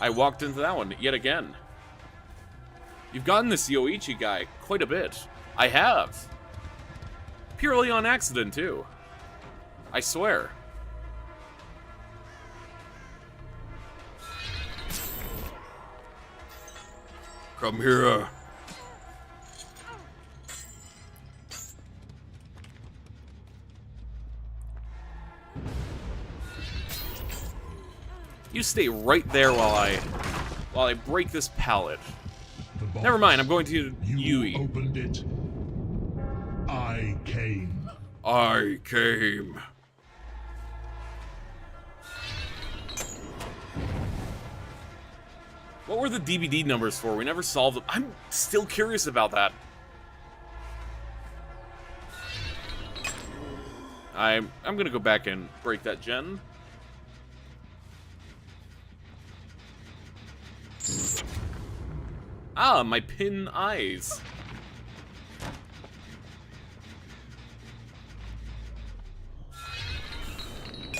I walked into that one yet again. You've gotten this Yoichi guy quite a bit. I have. Purely on accident, too. I swear. Come here. You stay right there while I break this pallet. Never mind, I'm going to Yui. You opened it. I came. I came. What were the DVD numbers for? We never solved them. I'm still curious about that. I'm gonna go back and break that gen. Ah, my pin eyes.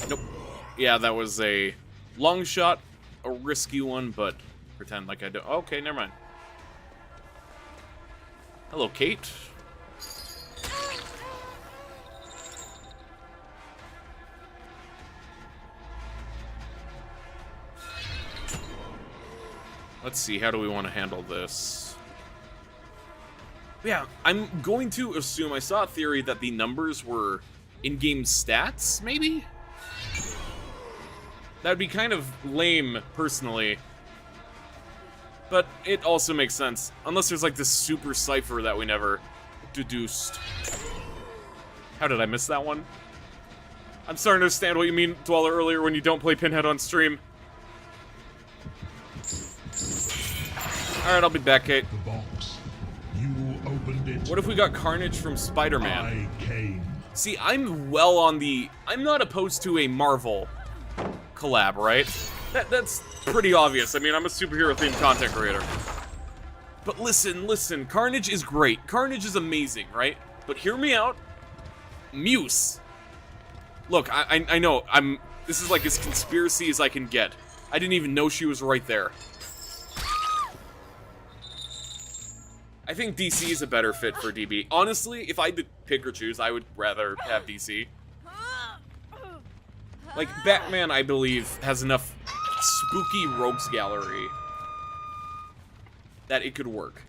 Nope. Yeah, that was a long shot, a risky one, but pretend like I don't. Okay, never mind. Hello, Kate. Let's see, how do we want to handle this? Yeah, I'm going to assume, I saw a theory that the numbers were in-game stats, maybe? That'd be kind of lame, personally. But it also makes sense. Unless there's like this super cipher that we never deduced. How did I miss that one? I'm starting to understand what you mean, Dweller, earlier when you don't play Pinhead on stream. Alright, I'll be back, Kate. The box. You opened it. What if we got Carnage from Spider-Man? I came. See, I'm well on the... I'm not opposed to a Marvel collab, right? That's pretty obvious. I mean, I'm a superhero-themed content creator. But listen, Carnage is great. Carnage is amazing, right? But hear me out. Muse. Look, I know, this is like as conspiracy as I can get. I didn't even know she was right there. I think DC is a better fit for DB. Honestly, if I had to pick or choose, I would rather have DC. Like, Batman, I believe, has enough spooky rogues gallery that it could work.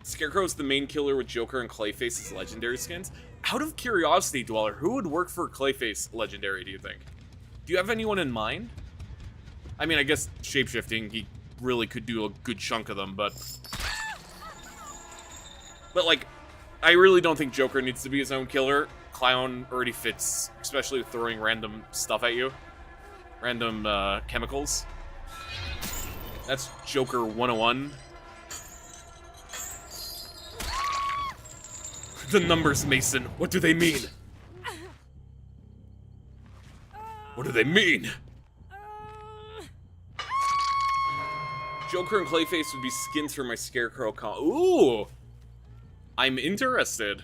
Scarecrow's the main killer with Joker and Clayface's legendary skins. Out of curiosity, Dweller, who would work for Clayface legendary, do you think? Do you have anyone in mind? I mean, I guess shapeshifting, he really could do a good chunk of them, but like, I really don't think Joker needs to be his own killer. Clown already fits, especially with throwing random stuff at you. Random, chemicals. That's Joker 101. The numbers, Mason. What do they mean? What do they mean? Joker and Clayface would be skins for my Scarecrow Ooh! I'm interested.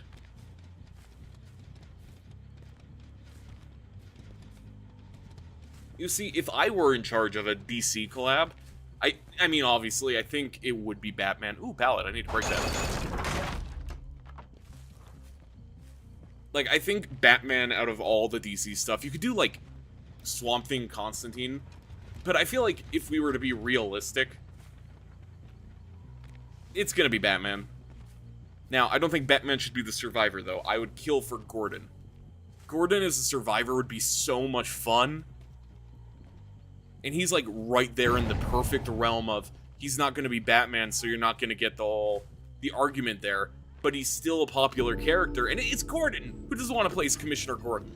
You see, if I were in charge of a DC collab, I mean, obviously, I think it would be Batman. Ooh, pallet, I need to break that. Like, I think Batman, out of all the DC stuff, you could do, like, Swamp Thing, Constantine, but I feel like if we were to be realistic, it's gonna be Batman. Now, I don't think Batman should be the survivor, though. I would kill for Gordon. Gordon as a survivor would be so much fun. And he's, like, right there in the perfect realm of, he's not going to be Batman, so you're not going to get the argument there. But he's still a popular character, and it's Gordon. Who doesn't want to play as Commissioner Gordon?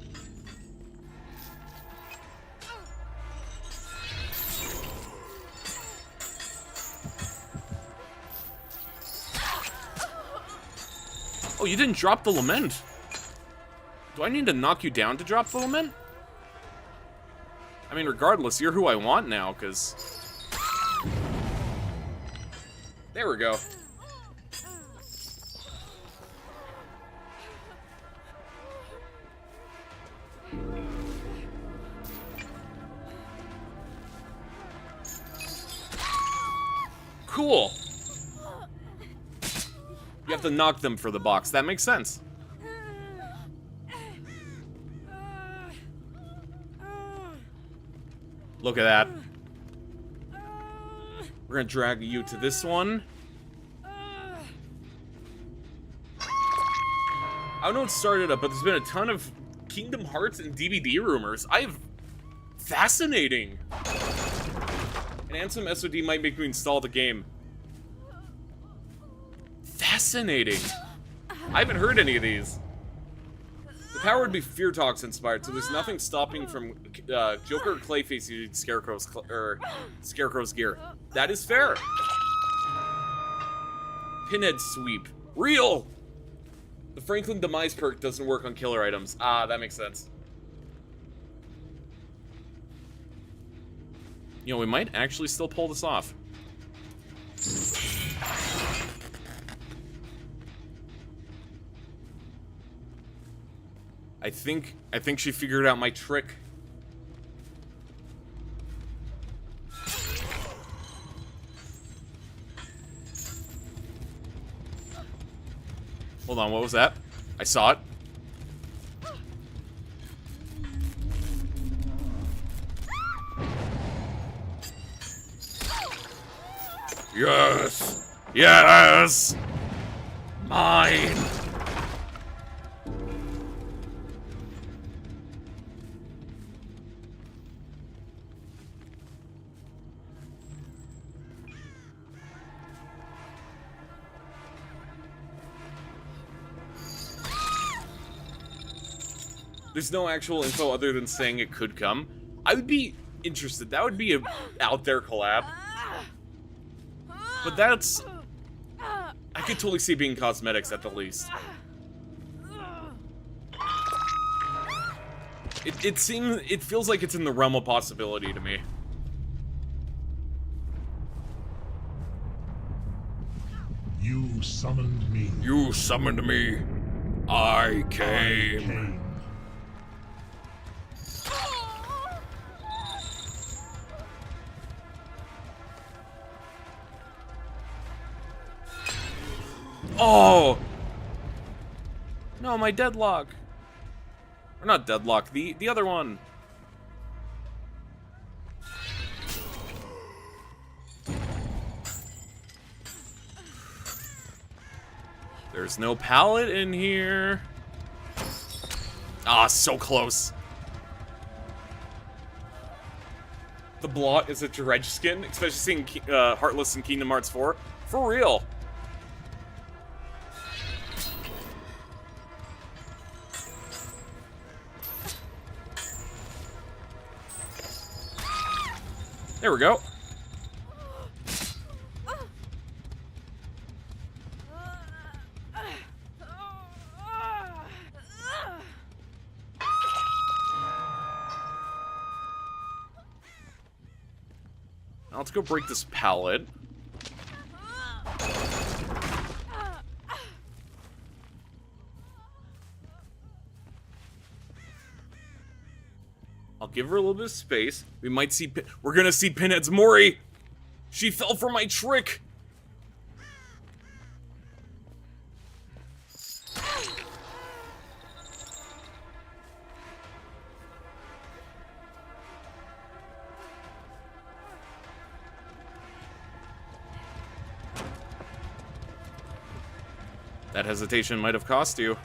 Oh, you didn't drop the lament. Do I need to knock you down to drop the lament? I mean, regardless, you're who I want now, because... There we go. Cool. You have to knock them for the box. That makes sense. Look at that. We're gonna drag you to this one. I don't know what started up, but there's been a ton of Kingdom Hearts and DVD rumors. Fascinating. An Ansem SOD might make me install the game. Fascinating. I haven't heard any of these. The power would be Fear Talks inspired, so there's nothing stopping from Joker or Clayface using Scarecrow's gear. That is fair. Pinhead Sweep. Real! The Franklin Demise perk doesn't work on killer items. Ah, that makes sense. You know, we might actually still pull this off. I think she figured out my trick. Hold on, what was that? I saw it. Yes! Yes! Mine! There's no actual info other than saying it could come. I would be interested. That would be a out there collab. But that's... I could totally see it being cosmetics at the least. It feels like it's in the realm of possibility to me. You summoned me. You summoned me. I came. Oh! No, my deadlock. Or not deadlock, the other one. There's no pallet in here. Ah, so close. The blot is a dredge skin, especially seeing Heartless in Kingdom Hearts 4. For real. There we go. Now let's go break this pallet. I'll give her a little bit of space. We might see... We're gonna see Pinhead's Mori! She fell for my trick! That hesitation might have cost you.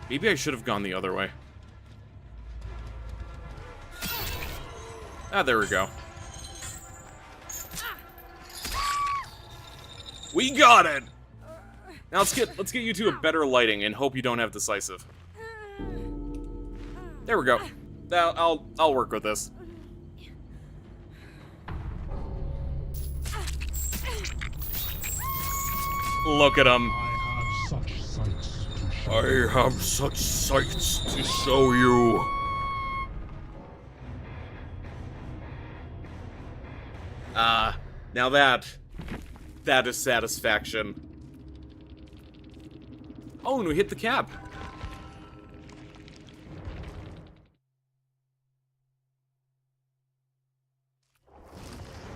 Maybe I should have gone the other way. Ah, there we go. We got it! Now let's get you to a better lighting and hope you don't have decisive. There we go. I'll work with this. Look at him. I have such sights to show you. Now that is satisfaction. Oh, and we hit the cap.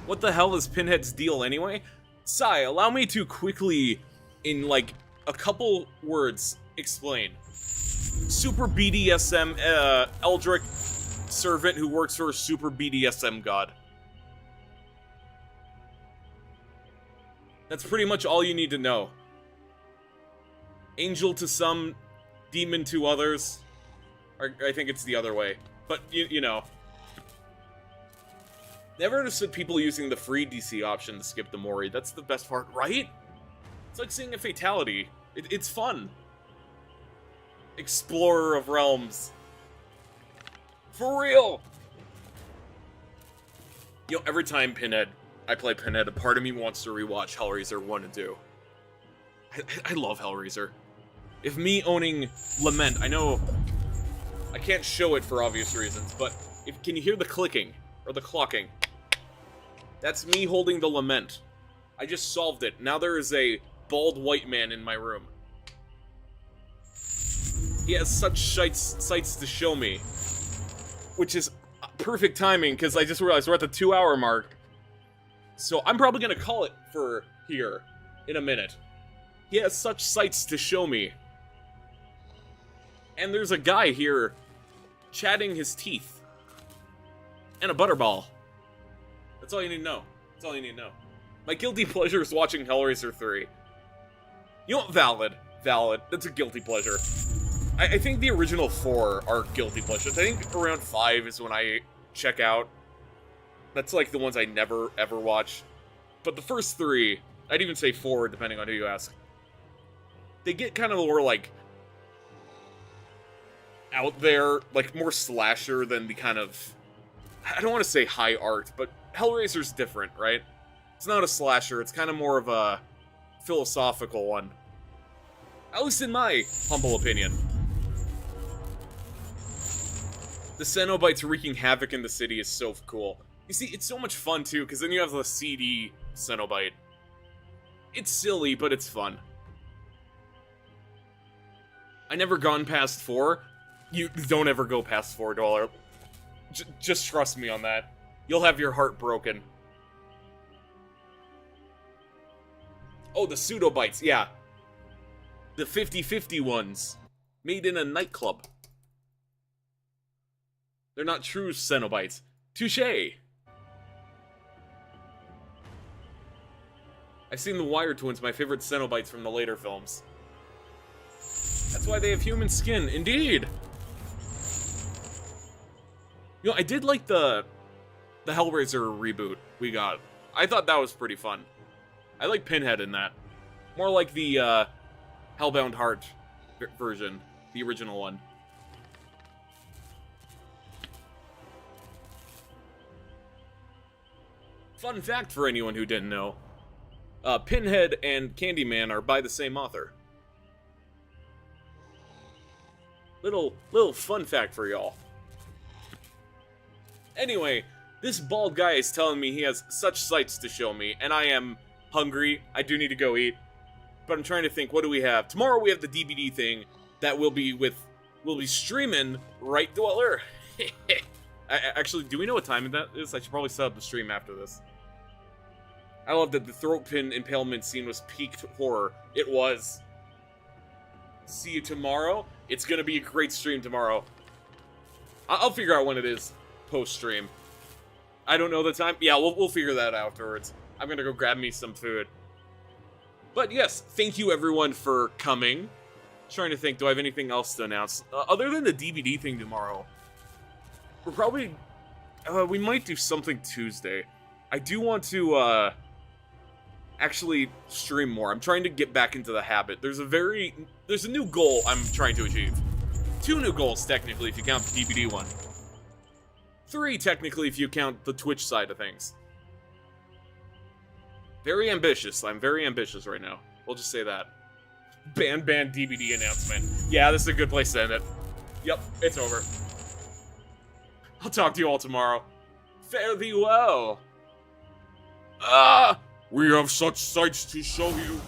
What the hell is Pinhead's deal anyway? Sai, allow me to quickly, in like a couple words, explain. Super BDSM Eldritch servant who works for a super BDSM god. That's pretty much all you need to know. Angel to some, demon to others. Or I think it's the other way. But, you know. Never understood people using the free DC option to skip the Mori. That's the best part, right? It's like seeing a fatality. It's fun. Explorer of Realms. For real! You know, every time I play Pinhead, a part of me wants to rewatch Hellraiser 1 and 2. I love Hellraiser. If me owning Lament, I know I can't show it for obvious reasons, but can you hear the clicking or the clocking? That's me holding the Lament. I just solved it. Now there is a bald white man in my room. He has such sights to show me, which is perfect timing because I just realized we're at the 2-hour mark. So I'm probably gonna call it for here in a minute. He has such sights to show me. And there's a guy here chatting his teeth. And a butterball. That's all you need to know. That's all you need to know. My guilty pleasure is watching Hellraiser 3. You know what? Valid. Valid. That's a guilty pleasure. I think the original 4 are guilty pleasures. I think around 5 is when I check out. That's like the ones I never, ever watch. But the first 3, I'd even say 4, depending on who you ask. They get kind of more, like, out there, like, more slasher than the kind of, I don't want to say high art, but Hellraiser's different, right? It's not a slasher, it's kind of more of a philosophical one. At least in my humble opinion. The Cenobites wreaking havoc in the city is so cool. You see, it's so much fun, too, because then you have the CD Cenobite. It's silly, but it's fun. I never gone past 4. You don't ever go past $4. Just trust me on that. You'll have your heart broken. Oh, the Pseudobites, yeah. The 50-50 ones. Made in a nightclub. They're not true Cenobites. Touché! I've seen the Wire Twins, my favorite Cenobites from the later films. That's why they have human skin, indeed! You know, I did like the Hellraiser reboot we got. I thought that was pretty fun. I like Pinhead in that. More like the Hellbound Heart version, the original one. Fun fact for anyone who didn't know. Pinhead and Candyman are by the same author. Little fun fact for y'all. Anyway, this bald guy is telling me he has such sights to show me, and I am hungry. I do need to go eat. But I'm trying to think, what do we have? Tomorrow we have the DVD thing that we'll be streaming Right Dweller. Actually, do we know what time that is? I should probably set up the stream after this. I love that the throat pin impalement scene was peak horror. It was. See you tomorrow. It's gonna be a great stream tomorrow. I'll figure out when it is post-stream. I don't know the time. Yeah, we'll figure that out afterwards. I'm gonna go grab me some food. But yes, thank you everyone for coming. Trying to think, do I have anything else to announce? Other than the DVD thing tomorrow, we're probably, we might do something Tuesday. I do want to, actually stream more. I'm trying to get back into the habit. There's a new goal I'm trying to achieve. 2 new goals, technically, if you count the DVD one. 3, technically, if you count the Twitch side of things. Very ambitious. I'm very ambitious right now. We'll just say that. Ban DVD announcement. Yeah, this is a good place to end it. Yep, it's over. I'll talk to you all tomorrow. Fare thee well. We have such sights to show you.